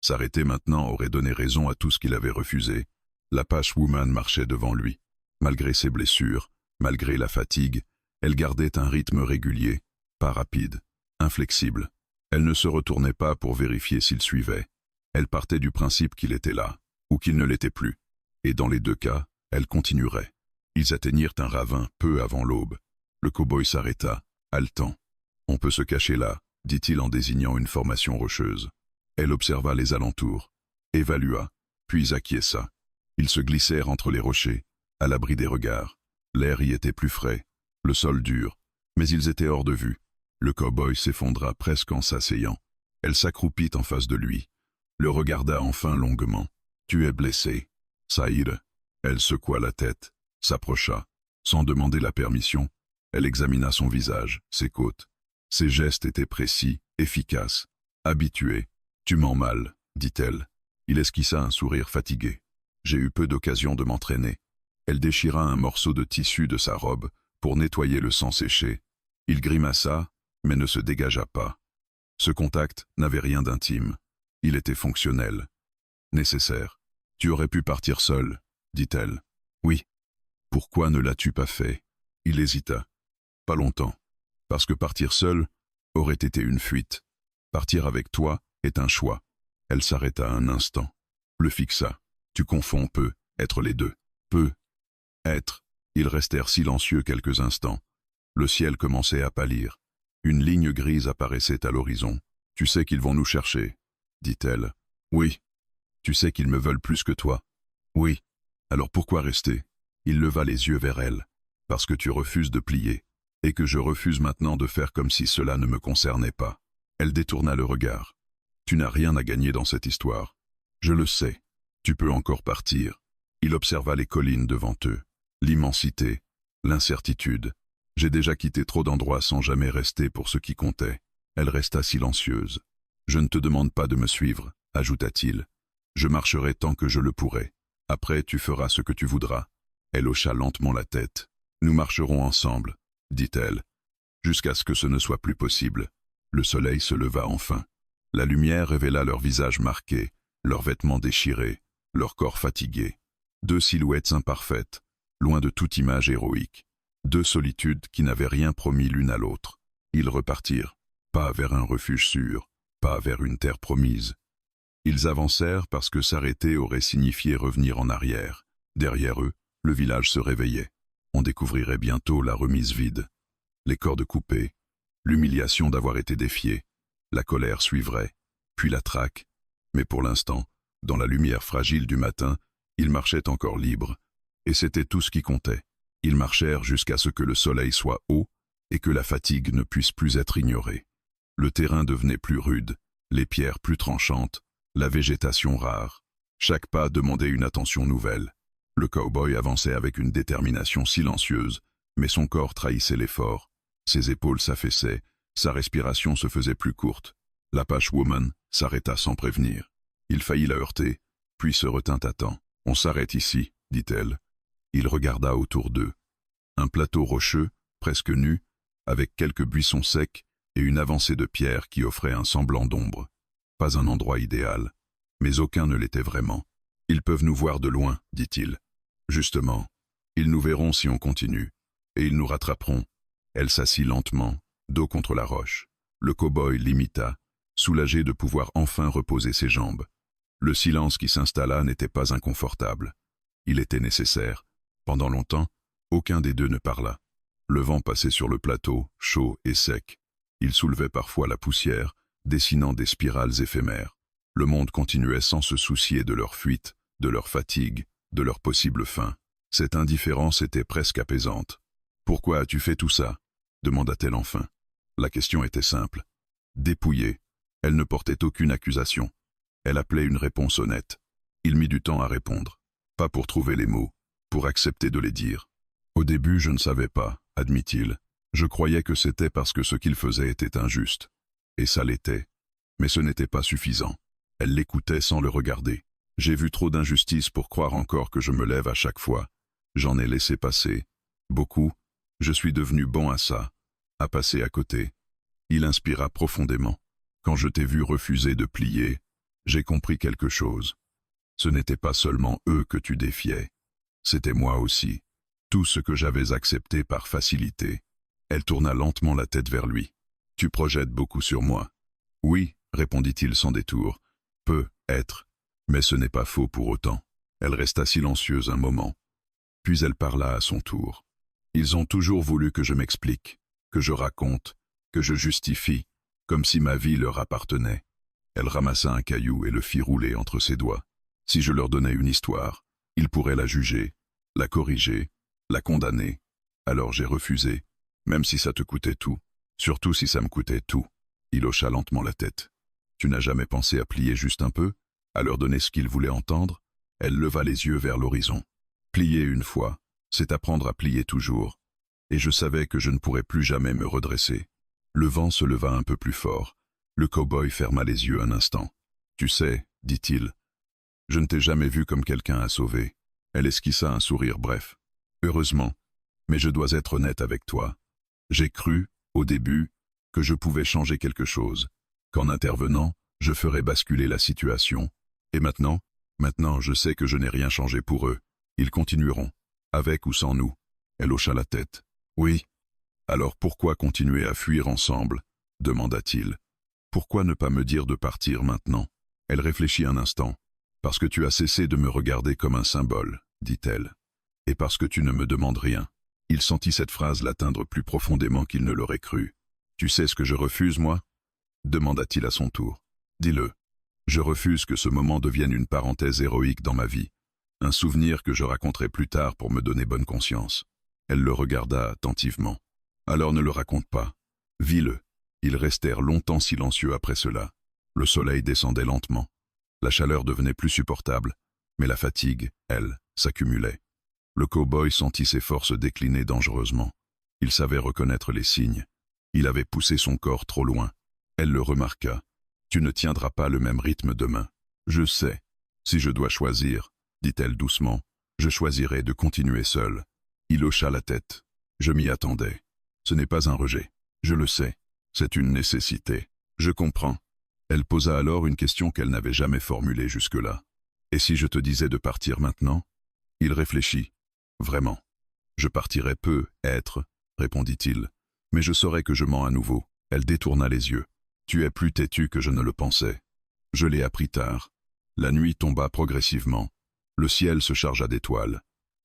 S'arrêter maintenant aurait donné raison à tout ce qu'il avait refusé. L'Apache Woman marchait devant lui. Malgré ses blessures, malgré la fatigue, elle gardait un rythme régulier, pas rapide, inflexible. Elle ne se retournait pas pour vérifier s'il suivait. Elle partait du principe qu'il était là, ou qu'il ne l'était plus. Et dans les deux cas, elle continuerait. Ils atteignirent un ravin peu avant l'aube. Le cow-boy s'arrêta, haletant. « On peut se cacher là », dit-il en désignant une formation rocheuse. Elle observa les alentours, évalua, puis acquiesça. Ils se glissèrent entre les rochers, à l'abri des regards. L'air y était plus frais, le sol dur, mais ils étaient hors de vue. Le cow-boy s'effondra presque en s'asseyant. Elle s'accroupit en face de lui, le regarda enfin longuement. « Tu es blessé, Saïd ?» Elle secoua la tête, s'approcha. Sans demander la permission, elle examina son visage, ses côtes. Ses gestes étaient précis, efficaces, habitués. « Tu mens mal, dit-elle. Il esquissa un sourire fatigué. J'ai eu peu d'occasion de m'entraîner. Elle déchira un morceau de tissu de sa robe pour nettoyer le sang séché. Il grimaça, mais ne se dégagea pas. Ce contact n'avait rien d'intime. Il était fonctionnel, nécessaire. « Tu aurais pu partir seul, dit-elle. « Oui. » « Pourquoi ne l'as-tu pas fait ?» Il hésita. « Pas longtemps. Parce que partir seul aurait été une fuite. Partir avec toi est un choix. » Elle s'arrêta un instant, le fixa. « Tu confonds peu, être les deux. Peu, être. » Ils restèrent silencieux quelques instants. Le ciel commençait à pâlir. Une ligne grise apparaissait à l'horizon. « Tu sais qu'ils vont nous chercher, » dit-elle. « Oui. » « Tu sais qu'ils me veulent plus que toi. »« Oui. » « Alors pourquoi rester ?» Il leva les yeux vers elle. « Parce que tu refuses de plier, et que je refuse maintenant de faire comme si cela ne me concernait pas. » Elle détourna le regard. « Tu n'as rien à gagner dans cette histoire. Je le sais. Tu peux encore partir. » Il observa les collines devant eux, l'immensité, l'incertitude. « J'ai déjà quitté trop d'endroits sans jamais rester pour ce qui comptait. » Elle resta silencieuse. « Je ne te demande pas de me suivre, » ajouta-t-il. « Je marcherai tant que je le pourrai. Après, tu feras ce que tu voudras. » Elle hocha lentement la tête. « Nous marcherons ensemble. dit-elle, jusqu'à ce que ce ne soit plus possible. Le soleil se leva enfin. La lumière révéla leurs visages marqués, leurs vêtements déchirés, leurs corps fatigués. Deux silhouettes imparfaites, loin de toute image héroïque. Deux solitudes qui n'avaient rien promis l'une à l'autre. Ils repartirent, pas vers un refuge sûr, pas vers une terre promise. Ils avancèrent parce que s'arrêter aurait signifié revenir en arrière. Derrière eux, le village se réveillait. On découvrirait bientôt la remise vide. Les cordes coupées, l'humiliation d'avoir été défiés, la colère suivrait, puis la traque. Mais pour l'instant, dans la lumière fragile du matin, ils marchaient encore libres. Et c'était tout ce qui comptait. Ils marchèrent jusqu'à ce que le soleil soit haut et que la fatigue ne puisse plus être ignorée. Le terrain devenait plus rude, les pierres plus tranchantes, la végétation rare. Chaque pas demandait une attention nouvelle. Le cow-boy avançait avec une détermination silencieuse, mais son corps trahissait l'effort. Ses épaules s'affaissaient, sa respiration se faisait plus courte. L'Apache Woman s'arrêta sans prévenir. Il faillit la heurter, puis se retint à temps. « On s'arrête ici, dit-elle. » Il regarda autour d'eux. Un plateau rocheux, presque nu, avec quelques buissons secs et une avancée de pierres qui offrait un semblant d'ombre. Pas un endroit idéal, mais aucun ne l'était vraiment. « Ils peuvent nous voir de loin, dit-il. Justement, ils nous verront si on continue, et ils nous rattraperont. » Elle s'assit lentement, dos contre la roche. Le cow-boy l'imita, soulagé de pouvoir enfin reposer ses jambes. Le silence qui s'installa n'était pas inconfortable. Il était nécessaire. Pendant longtemps, aucun des deux ne parla. Le vent passait sur le plateau, chaud et sec. Il soulevait parfois la poussière, dessinant des spirales éphémères. Le monde continuait sans se soucier de leur fuite, de leur fatigue, de leur possible fin. Cette indifférence était presque apaisante. « Pourquoi as-tu fait tout ça ?» demanda-t-elle enfin. La question était simple. Dépouillée, elle ne portait aucune accusation. Elle appelait une réponse honnête. Il mit du temps à répondre. Pas pour trouver les mots, pour accepter de les dire. Au début, je ne savais pas, admit-il. Je croyais que c'était parce que ce qu'il faisait était injuste. Et ça l'était. Mais ce n'était pas suffisant. Elle l'écoutait sans le regarder. J'ai vu trop d'injustice pour croire encore que je me lève à chaque fois. J'en ai laissé passer. Beaucoup. Je suis devenu bon à ça. À passer à côté. Il inspira profondément. Quand je t'ai vu refuser de plier, j'ai compris quelque chose. Ce n'était pas seulement eux que tu défiais. C'était moi aussi. Tout ce que j'avais accepté par facilité. Elle tourna lentement la tête vers lui. Tu projettes beaucoup sur moi. Oui, répondit-il sans détour. Peut être. Mais ce n'est pas faux pour autant. Elle resta silencieuse un moment. Puis elle parla à son tour. Ils ont toujours voulu que je m'explique, que je raconte, que je justifie, comme si ma vie leur appartenait. Elle ramassa un caillou et le fit rouler entre ses doigts. Si je leur donnais une histoire, ils pourraient la juger, la corriger, la condamner. Alors j'ai refusé, même si ça te coûtait tout, surtout si ça me coûtait tout. Il hocha lentement la tête. Tu n'as jamais pensé à plier juste un peu, à leur donner ce qu'ils voulaient entendre? Elle leva les yeux vers l'horizon. Plier une fois, c'est apprendre à plier toujours. Et je savais que je ne pourrais plus jamais me redresser. Le vent se leva un peu plus fort. Le cow-boy ferma les yeux un instant. Tu sais, dit-il, je ne t'ai jamais vu comme quelqu'un à sauver. Elle esquissa un sourire bref. Heureusement, mais je dois être honnête avec toi. J'ai cru, au début, que je pouvais changer quelque chose, qu'en intervenant, je ferais basculer la situation. Et maintenant, je sais que je n'ai rien changé pour eux. Ils continueront, avec ou sans nous. Elle hocha la tête. Oui. Alors pourquoi continuer à fuir ensemble? Demanda-t-il. Pourquoi ne pas me dire de partir maintenant? Elle réfléchit un instant. Parce que tu as cessé de me regarder comme un symbole, dit-elle. Et parce que tu ne me demandes rien. Il sentit cette phrase l'atteindre plus profondément qu'il ne l'aurait cru. Tu sais ce que je refuse, moi? Demanda-t-il à son tour. Dis-le. Je refuse que ce moment devienne une parenthèse héroïque dans ma vie. Un souvenir que je raconterai plus tard pour me donner bonne conscience. Elle le regarda attentivement. Alors ne le raconte pas. Vis-le. Ils restèrent longtemps silencieux après cela. Le soleil descendait lentement. La chaleur devenait plus supportable, mais la fatigue, elle, s'accumulait. Le cow-boy sentit ses forces décliner dangereusement. Il savait reconnaître les signes. Il avait poussé son corps trop loin. Elle le remarqua. Tu ne tiendras pas le même rythme demain. Je sais. Si je dois choisir, dit-elle doucement, je choisirai de continuer seule. Il hocha la tête. Je m'y attendais. Ce n'est pas un rejet. Je le sais. C'est une nécessité. Je comprends. Elle posa alors une question qu'elle n'avait jamais formulée jusque-là. Et si je te disais de partir maintenant? Il réfléchit. Vraiment. Je partirai peu, être, répondit-il. Mais je saurais que je mens à nouveau. Elle détourna les yeux. Tu es plus têtu que je ne le pensais. Je l'ai appris tard. La nuit tomba progressivement. Le ciel se chargea d'étoiles.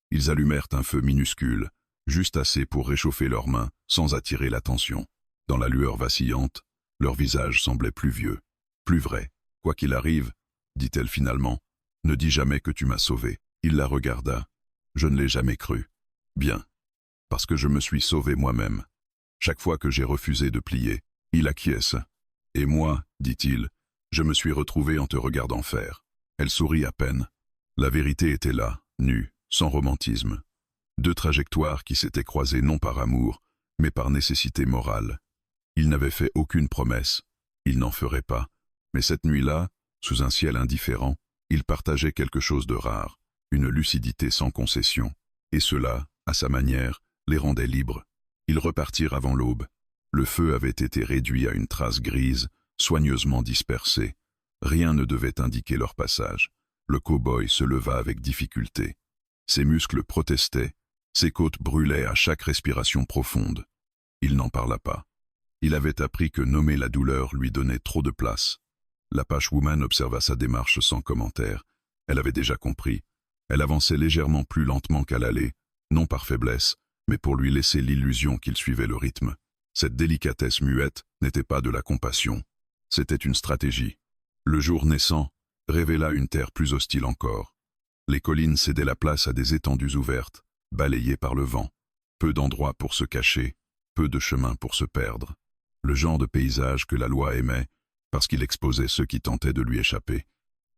Ils allumèrent un feu minuscule, juste assez pour réchauffer leurs mains sans attirer l'attention. Dans la lueur vacillante, leur visage semblait plus vieux, plus vrai. Quoi qu'il arrive, dit-elle finalement, ne dis jamais que tu m'as sauvé. Il la regarda. Je ne l'ai jamais cru. Bien. Parce que je me suis sauvé moi-même. Chaque fois que j'ai refusé de plier, il acquiesce. Et moi, dit-il, je me suis retrouvé en te regardant faire. Elle sourit à peine. La vérité était là, nue, sans romantisme. Deux trajectoires qui s'étaient croisées non par amour, mais par nécessité morale. Il n'avait fait aucune promesse, il n'en ferait pas, mais cette nuit-là, sous un ciel indifférent, il partageait quelque chose de rare, une lucidité sans concession, et cela, à sa manière, les rendait libres. Ils repartirent avant l'aube. Le feu avait été réduit à une trace grise, soigneusement dispersée. Rien ne devait indiquer leur passage. Le cow-boy se leva avec difficulté. Ses muscles protestaient, ses côtes brûlaient à chaque respiration profonde. Il n'en parla pas. Il avait appris que nommer la douleur lui donnait trop de place. L'Apache Woman observa sa démarche sans commentaire. Elle avait déjà compris. Elle avançait légèrement plus lentement qu'à l'aller, non par faiblesse, mais pour lui laisser l'illusion qu'il suivait le rythme. Cette délicatesse muette n'était pas de la compassion. C'était une stratégie. Le jour naissant révéla une terre plus hostile encore. Les collines cédaient la place à des étendues ouvertes, balayées par le vent. Peu d'endroits pour se cacher, peu de chemins pour se perdre. Le genre de paysage que la loi aimait, parce qu'il exposait ceux qui tentaient de lui échapper.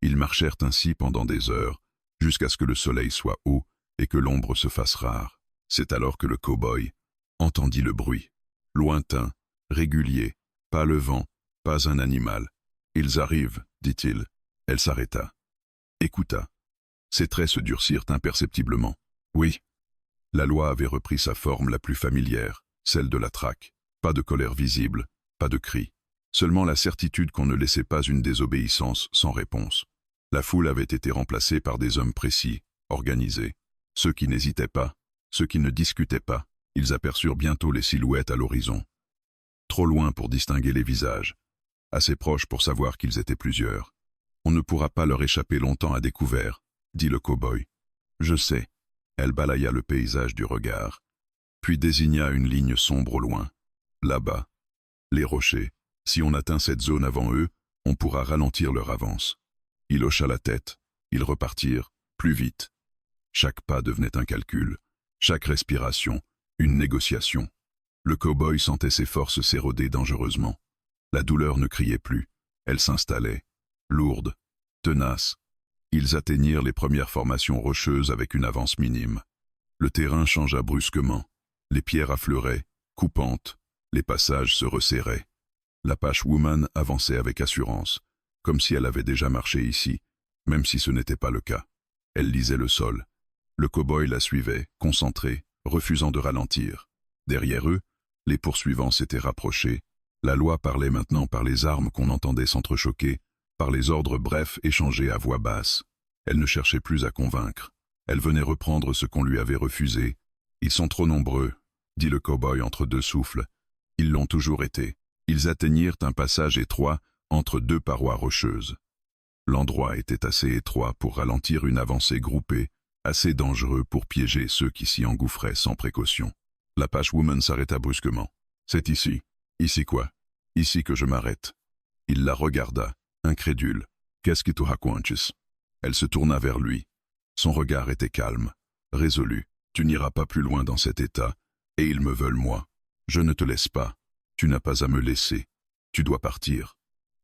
Ils marchèrent ainsi pendant des heures, jusqu'à ce que le soleil soit haut et que l'ombre se fasse rare. C'est alors que le cow-boy entendit le bruit. Lointain, régulier, pas le vent, pas un animal. « Ils arrivent, dit-il. » Elle s'arrêta. Écouta. Ses traits se durcirent imperceptiblement. Oui. La loi avait repris sa forme la plus familière, celle de la traque. Pas de colère visible, pas de cri. Seulement la certitude qu'on ne laissait pas une désobéissance sans réponse. La foule avait été remplacée par des hommes précis, organisés. Ceux qui n'hésitaient pas, ceux qui ne discutaient pas. Ils aperçurent bientôt les silhouettes à l'horizon. Trop loin pour distinguer les visages. Assez proches pour savoir qu'ils étaient plusieurs. On ne pourra pas leur échapper longtemps à découvert, dit le cow-boy. Je sais. Elle balaya le paysage du regard, puis désigna une ligne sombre au loin. Là-bas, les rochers. Si on atteint cette zone avant eux, on pourra ralentir leur avance. Il hocha la tête. Ils repartirent, plus vite. Chaque pas devenait un calcul. Chaque respiration, une négociation. Le cow-boy sentait ses forces s'éroder dangereusement. La douleur ne criait plus. Elle s'installait, lourde, tenace. Ils atteignirent les premières formations rocheuses avec une avance minime. Le terrain changea brusquement. Les pierres affleuraient, coupantes. Les passages se resserraient. L'Apache Woman avançait avec assurance, comme si elle avait déjà marché ici, même si ce n'était pas le cas. Elle lisait le sol. Le cow-boy la suivait, concentré, refusant de ralentir. Derrière eux, les poursuivants s'étaient rapprochés. La loi parlait maintenant par les armes qu'on entendait s'entrechoquer, par les ordres brefs échangés à voix basse. Elle ne cherchait plus à convaincre. Elle venait reprendre ce qu'on lui avait refusé. Ils sont trop nombreux, dit le cow-boy entre deux souffles. Ils l'ont toujours été. Ils atteignirent un passage étroit entre deux parois rocheuses. L'endroit était assez étroit pour ralentir une avancée groupée, assez dangereux pour piéger ceux qui s'y engouffraient sans précaution. L'Apache Woman s'arrêta brusquement. « C'est ici. »« Ici quoi ? » ?»« Ici que je m'arrête. » Il la regarda, incrédule. « Qu'est-ce qui te racontes ?» Elle se tourna vers lui. Son regard était calme, résolu. « Tu n'iras pas plus loin dans cet état, et ils me veulent moi. Je ne te laisse pas. Tu n'as pas à me laisser. Tu dois partir. »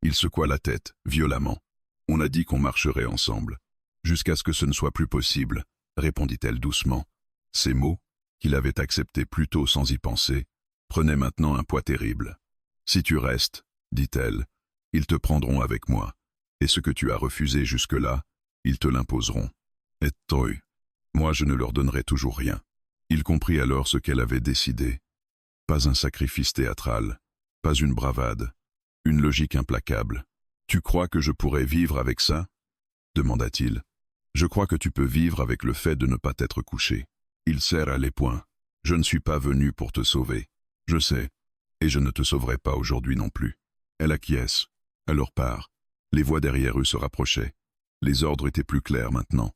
Il secoua la tête, violemment. « On a dit qu'on marcherait ensemble. Jusqu'à ce que ce ne soit plus possible, » répondit-elle doucement. Ces mots, qu'il avait acceptés plus tôt sans y penser, prenaient maintenant un poids terrible. « Si tu restes, » dit-elle, « ils te prendront avec moi, et ce que tu as refusé jusque-là, ils te l'imposeront. Et toi, moi je ne leur donnerai toujours rien. » Il comprit alors ce qu'elle avait décidé. Pas un sacrifice théâtral, pas une bravade, une logique implacable. Tu crois que je pourrais vivre avec ça? Demanda-t-il. Je crois que tu peux vivre avec le fait de ne pas t'être couché. Il serra les poings. Je ne suis pas venu pour te sauver. Je sais. Et je ne te sauverai pas aujourd'hui non plus. Elle acquiesce. À leur part, les voix derrière eux se rapprochaient. Les ordres étaient plus clairs maintenant.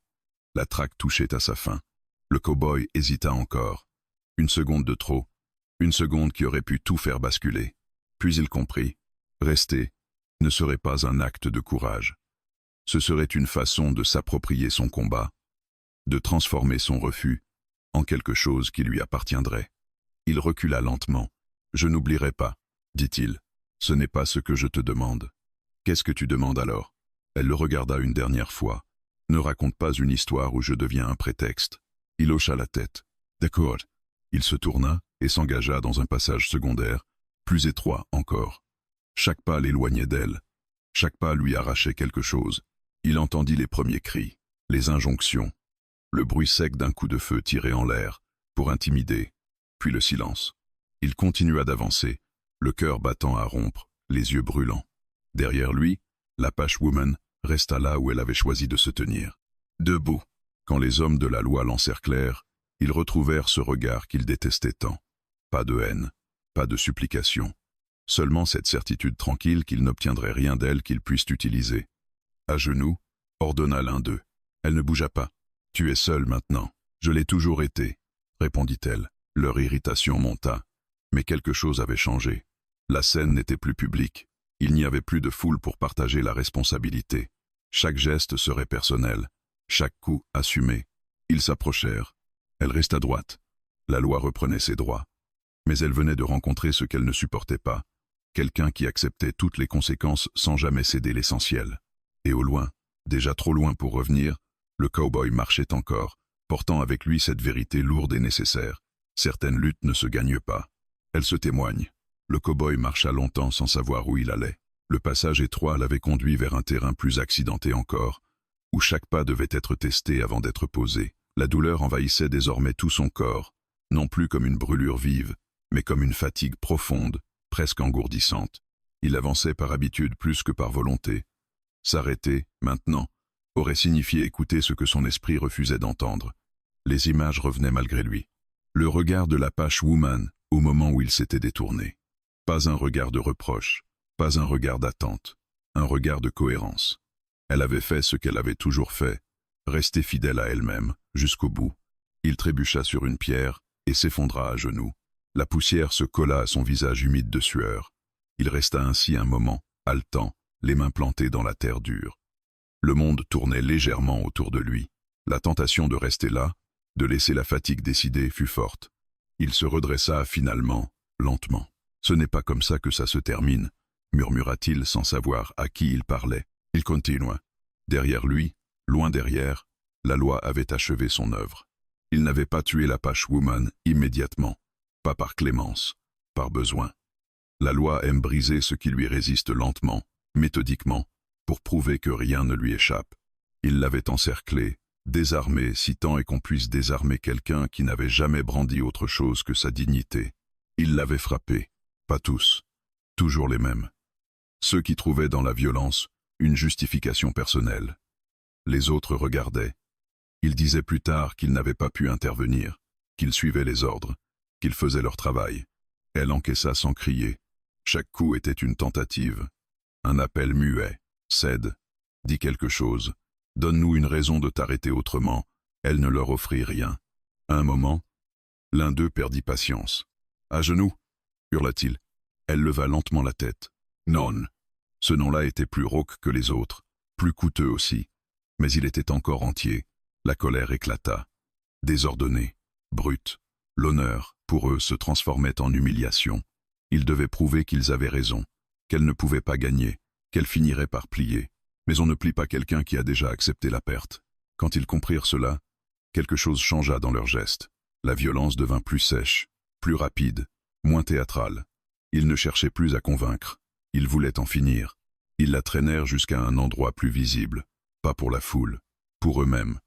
La traque touchait à sa fin. Le cow-boy hésita encore. Une seconde de trop. Une seconde qui aurait pu tout faire basculer. Puis il comprit. Rester ne serait pas un acte de courage. Ce serait une façon de s'approprier son combat, de transformer son refus en quelque chose qui lui appartiendrait. Il recula lentement. « Je n'oublierai pas, » dit-il. « Ce n'est pas ce que je te demande. »« Qu'est-ce que tu demandes alors ?» Elle le regarda une dernière fois. « Ne raconte pas une histoire où je deviens un prétexte. » Il hocha la tête. « D'accord. » Il se tourna et s'engagea dans un passage secondaire, plus étroit encore. Chaque pas l'éloignait d'elle. Chaque pas lui arrachait quelque chose. Il entendit les premiers cris, les injonctions, le bruit sec d'un coup de feu tiré en l'air, pour intimider, puis le silence. Il continua d'avancer, le cœur battant à rompre, les yeux brûlants. Derrière lui, l'Apache Woman resta là où elle avait choisi de se tenir. Debout, quand les hommes de la loi l'encerclèrent, ils retrouvèrent ce regard qu'ils détestaient tant. Pas de haine, pas de supplication. Seulement cette certitude tranquille qu'ils n'obtiendraient rien d'elle qu'ils puissent utiliser. À genoux, ordonna l'un d'eux. Elle ne bougea pas. « Tu es seule maintenant. Je l'ai toujours été, » répondit-elle. Leur irritation monta. Mais quelque chose avait changé. La scène n'était plus publique. Il n'y avait plus de foule pour partager la responsabilité. Chaque geste serait personnel. Chaque coup assumé. Ils s'approchèrent. Elle resta droite. La loi reprenait ses droits. Mais elle venait de rencontrer ce qu'elle ne supportait pas. Quelqu'un qui acceptait toutes les conséquences sans jamais céder l'essentiel. Et au loin, déjà trop loin pour revenir, le cow-boy marchait encore, portant avec lui cette vérité lourde et nécessaire. Certaines luttes ne se gagnent pas. Elles se témoignent. Le cow-boy marcha longtemps sans savoir où il allait. Le passage étroit l'avait conduit vers un terrain plus accidenté encore, où chaque pas devait être testé avant d'être posé. La douleur envahissait désormais tout son corps, non plus comme une brûlure vive, mais comme une fatigue profonde, presque engourdissante. Il avançait par habitude plus que par volonté. S'arrêter, maintenant, aurait signifié écouter ce que son esprit refusait d'entendre. Les images revenaient malgré lui. Le regard de l'Apache Woman au moment où il s'était détourné. Pas un regard de reproche, pas un regard d'attente, un regard de cohérence. Elle avait fait ce qu'elle avait toujours fait, resté fidèle à elle-même, jusqu'au bout. Il trébucha sur une pierre et s'effondra à genoux. La poussière se colla à son visage humide de sueur. Il resta ainsi un moment, haletant, les mains plantées dans la terre dure. Le monde tournait légèrement autour de lui. La tentation de rester là, de laisser la fatigue décider, fut forte. Il se redressa finalement, lentement. « Ce n'est pas comme ça que ça se termine », murmura-t-il sans savoir à qui il parlait. Il continua. Derrière lui, loin derrière, la loi avait achevé son œuvre. Il n'avait pas tué l'Apache Woman immédiatement, pas par clémence, par besoin. La loi aime briser ce qui lui résiste lentement, méthodiquement, pour prouver que rien ne lui échappe. Il l'avait encerclé, désarmé, si tant est qu'on puisse désarmer quelqu'un qui n'avait jamais brandi autre chose que sa dignité. Il l'avait frappé, pas tous, toujours les mêmes. Ceux qui trouvaient dans la violence une justification personnelle. Les autres regardaient. Ils disaient plus tard qu'ils n'avaient pas pu intervenir, qu'ils suivaient les ordres, qu'ils faisaient leur travail. Elle encaissa sans crier. Chaque coup était une tentative. Un appel muet. Cède. Dis quelque chose. Donne-nous une raison de t'arrêter autrement. Elle ne leur offrit rien. À un moment, l'un d'eux perdit patience. À genoux, hurla-t-il. Elle leva lentement la tête. Non. Ce nom-là était plus rauque que les autres, plus coûteux aussi. Mais il était encore entier. La colère éclata. Désordonnée, brute. L'honneur, pour eux, se transformait en humiliation. Ils devaient prouver qu'ils avaient raison, qu'elle ne pouvait pas gagner, qu'elle finirait par plier. Mais on ne plie pas quelqu'un qui a déjà accepté la perte. Quand ils comprirent cela, quelque chose changea dans leurs gestes. La violence devint plus sèche, plus rapide, moins théâtrale. Ils ne cherchaient plus à convaincre. Ils voulaient en finir. Ils la traînèrent jusqu'à un endroit plus visible. Pas pour la foule, pour eux-mêmes,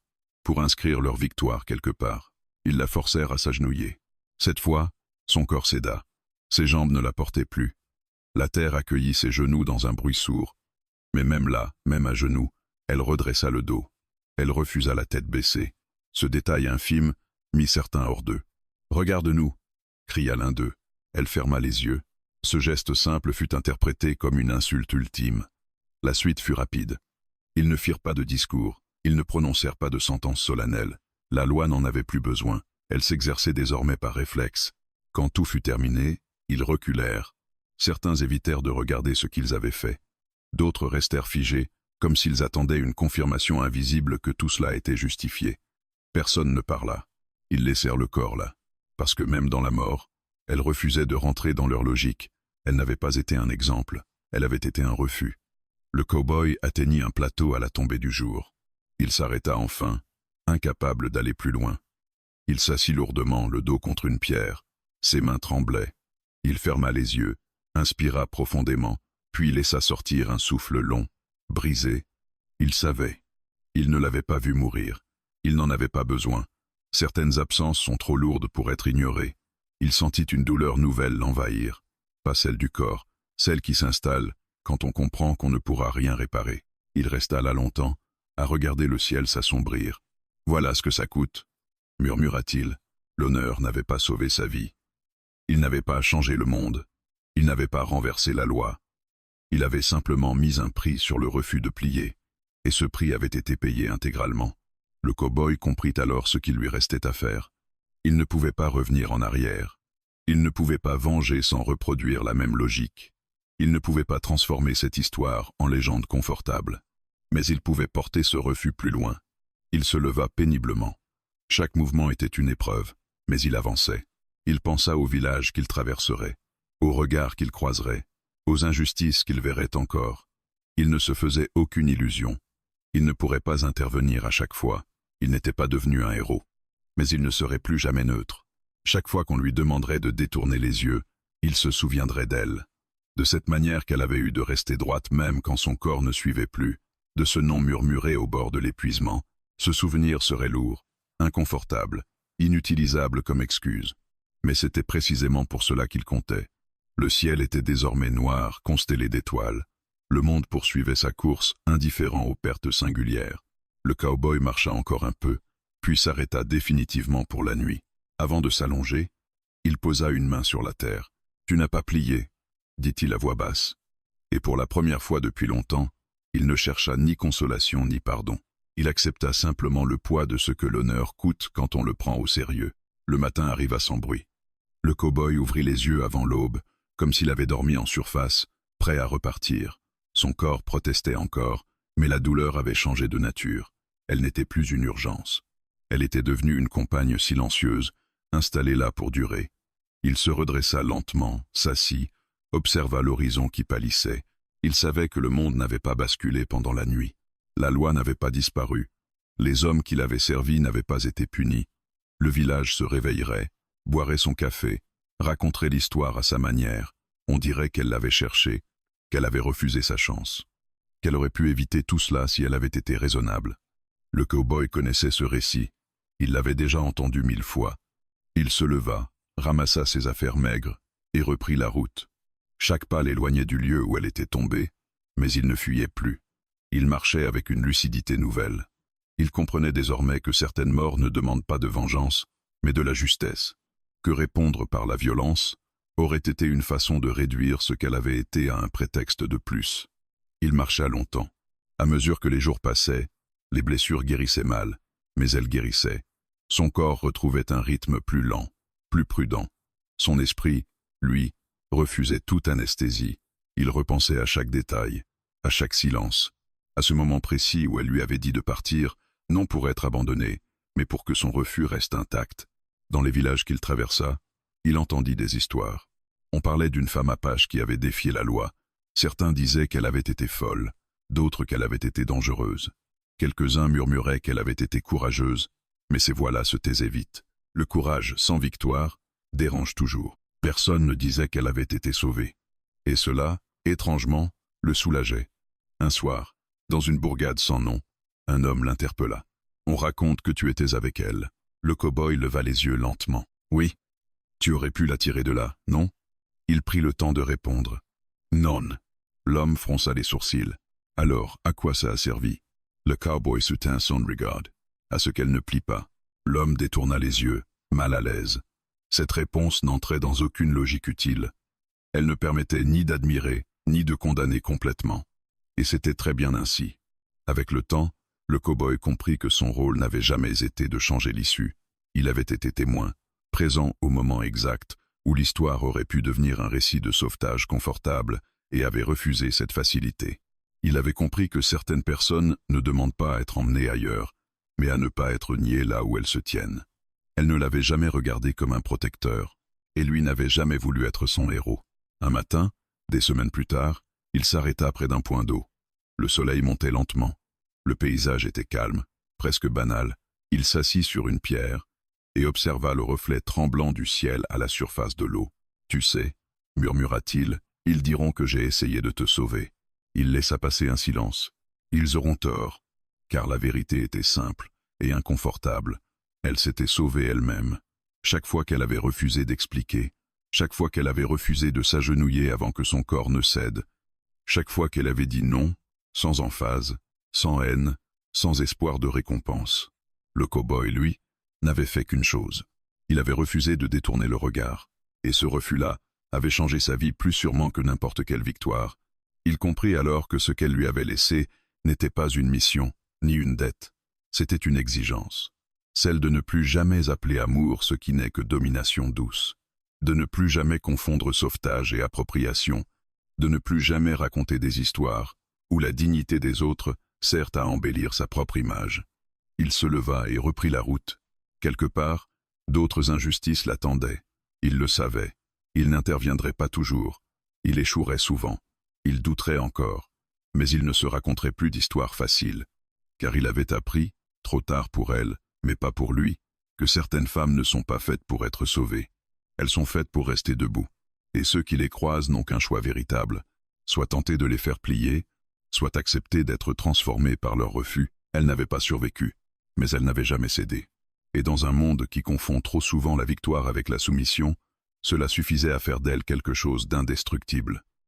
pour inscrire leur victoire quelque part. Ils la forcèrent à s'agenouiller. Cette fois, son corps céda. Ses jambes ne la portaient plus. La terre accueillit ses genoux dans un bruit sourd. Mais même là, même à genoux, elle redressa le dos. Elle refusa la tête baissée. Ce détail infime mit certains hors d'eux. « Regarde-nous » cria l'un d'eux. Elle ferma les yeux. Ce geste simple fut interprété comme une insulte ultime. La suite fut rapide. Ils ne firent pas de discours. Ils ne prononcèrent pas de sentence solennelle. La loi n'en avait plus besoin. Elle s'exerçait désormais par réflexe. Quand tout fut terminé, ils reculèrent. Certains évitèrent de regarder ce qu'ils avaient fait. D'autres restèrent figés, comme s'ils attendaient une confirmation invisible que tout cela était justifié. Personne ne parla. Ils laissèrent le corps là. Parce que même dans la mort, elle refusait de rentrer dans leur logique. Elle n'avait pas été un exemple. Elle avait été un refus. Le cow-boy atteignit un plateau à la tombée du jour. Il s'arrêta enfin, incapable d'aller plus loin. Il s'assit lourdement, le dos contre une pierre. Ses mains tremblaient. Il ferma les yeux, inspira profondément, puis laissa sortir un souffle long, brisé. Il savait. Il ne l'avait pas vu mourir. Il n'en avait pas besoin. Certaines absences sont trop lourdes pour être ignorées. Il sentit une douleur nouvelle l'envahir. Pas celle du corps, celle qui s'installe quand on comprend qu'on ne pourra rien réparer. Il resta là longtemps, à regarder le ciel s'assombrir. « Voilà ce que ça coûte », murmura-t-il. L'honneur n'avait pas sauvé sa vie. Il n'avait pas changé le monde. Il n'avait pas renversé la loi. Il avait simplement mis un prix sur le refus de plier, et ce prix avait été payé intégralement. Le cow-boy comprit alors ce qu'il lui restait à faire. Il ne pouvait pas revenir en arrière. Il ne pouvait pas venger sans reproduire la même logique. Il ne pouvait pas transformer cette histoire en légende confortable. Mais il pouvait porter ce refus plus loin. Il se leva péniblement. Chaque mouvement était une épreuve, mais il avançait. Il pensa au village qu'il traverserait, aux regards qu'il croiserait, aux injustices qu'il verrait encore. Il ne se faisait aucune illusion. Il ne pourrait pas intervenir à chaque fois. Il n'était pas devenu un héros. Mais il ne serait plus jamais neutre. Chaque fois qu'on lui demanderait de détourner les yeux, il se souviendrait d'elle. De cette manière qu'elle avait eu de rester droite même quand son corps ne suivait plus, de ce nom murmuré au bord de l'épuisement, ce souvenir serait lourd, inconfortable, inutilisable comme excuse. Mais c'était précisément pour cela qu'il comptait. Le ciel était désormais noir, constellé d'étoiles. Le monde poursuivait sa course, indifférent aux pertes singulières. Le cow-boy marcha encore un peu, puis s'arrêta définitivement pour la nuit. Avant de s'allonger, il posa une main sur la terre. « Tu n'as pas plié », dit-il à voix basse. Et pour la première fois depuis longtemps, il ne chercha ni consolation ni pardon. Il accepta simplement le poids de ce que l'honneur coûte quand on le prend au sérieux. Le matin arriva sans bruit. Le cow-boy ouvrit les yeux avant l'aube, comme s'il avait dormi en surface, prêt à repartir. Son corps protestait encore, mais la douleur avait changé de nature. Elle n'était plus une urgence. Elle était devenue une compagne silencieuse, installée là pour durer. Il se redressa lentement, s'assit, observa l'horizon qui pâlissait. Il savait que le monde n'avait pas basculé pendant la nuit. La loi n'avait pas disparu. Les hommes qui l'avaient servi n'avaient pas été punis. Le village se réveillerait, boirait son café, raconterait l'histoire à sa manière. On dirait qu'elle l'avait cherché, qu'elle avait refusé sa chance. Qu'elle aurait pu éviter tout cela si elle avait été raisonnable. Le cow-boy connaissait ce récit. Il l'avait déjà entendu 1000 fois. Il se leva, ramassa ses affaires maigres et reprit la route. Chaque pas l'éloignait du lieu où elle était tombée, mais il ne fuyait plus. Il marchait avec une lucidité nouvelle. Il comprenait désormais que certaines morts ne demandent pas de vengeance, mais de la justesse. Que répondre par la violence aurait été une façon de réduire ce qu'elle avait été à un prétexte de plus. Il marcha longtemps. À mesure que les jours passaient, les blessures guérissaient mal, mais elles guérissaient. Son corps retrouvait un rythme plus lent, plus prudent. Son esprit, lui, refusait toute anesthésie. Il repensait à chaque détail, à chaque silence, à ce moment précis où elle lui avait dit de partir, non pour être abandonné, mais pour que son refus reste intact. Dans les villages qu'il traversa, il entendit des histoires. On parlait d'une femme apache qui avait défié la loi. Certains disaient qu'elle avait été folle, d'autres qu'elle avait été dangereuse. Quelques-uns murmuraient qu'elle avait été courageuse, mais ces voix-là se taisaient vite. Le courage sans victoire dérange toujours. Personne ne disait qu'elle avait été sauvée. Et cela, étrangement, le soulageait. Un soir, dans une bourgade sans nom, un homme l'interpella. « On raconte que tu étais avec elle. » Le cow-boy leva les yeux lentement. « Oui. Tu aurais pu la tirer de là, non » Il prit le temps de répondre. Non. L'homme fronça les sourcils. Alors, à quoi ça a servi? Le cowboy se tint son regard. À ce qu'elle ne plie pas. L'homme détourna les yeux, mal à l'aise. Cette réponse n'entrait dans aucune logique utile. Elle ne permettait ni d'admirer, ni de condamner complètement. Et c'était très bien ainsi. Avec le temps, le cow-boy comprit que son rôle n'avait jamais été de changer l'issue. Il avait été témoin, présent au moment exact où l'histoire aurait pu devenir un récit de sauvetage confortable et avait refusé cette facilité. Il avait compris que certaines personnes ne demandent pas à être emmenées ailleurs, mais à ne pas être niées là où elles se tiennent. Elle ne l'avait jamais regardé comme un protecteur, et lui n'avait jamais voulu être son héros. Un matin, des semaines plus tard, il s'arrêta près d'un point d'eau. Le soleil montait lentement. Le paysage était calme, presque banal. Il s'assit sur une pierre et observa le reflet tremblant du ciel à la surface de l'eau. « Tu sais, » murmura-t-il, « ils diront que j'ai essayé de te sauver. » Il laissa passer un silence. Ils auront tort, car la vérité était simple et inconfortable. Elle s'était sauvée elle-même. Chaque fois qu'elle avait refusé d'expliquer, chaque fois qu'elle avait refusé de s'agenouiller avant que son corps ne cède, chaque fois qu'elle avait dit non, sans emphase, sans haine, sans espoir de récompense. Le cow-boy, lui, n'avait fait qu'une chose. Il avait refusé de détourner le regard. Et ce refus-là avait changé sa vie plus sûrement que n'importe quelle victoire. Il comprit alors que ce qu'elle lui avait laissé n'était pas une mission, ni une dette. C'était une exigence. Celle de ne plus jamais appeler amour ce qui n'est que domination douce. De ne plus jamais confondre sauvetage et appropriation. De ne plus jamais raconter des histoires où la dignité des autres sert à embellir sa propre image. Il se leva et reprit la route. Quelque part, d'autres injustices l'attendaient. Il le savait. Il n'interviendrait pas toujours. Il échouerait souvent. Il douterait encore. Mais il ne se raconterait plus d'histoires faciles. Car il avait appris, trop tard pour elle, mais pas pour lui, que certaines femmes ne sont pas faites pour être sauvées. Elles sont faites pour rester debout. Et ceux qui les croisent n'ont qu'un choix véritable. Soit tenter de les faire plier, soit accepter d'être transformés par leur refus. Elle n'avait pas survécu, mais elle n'avait jamais cédé. Et dans un monde qui confond trop souvent la victoire avec la soumission, cela suffisait à faire d'elle quelque chose d'indestructible.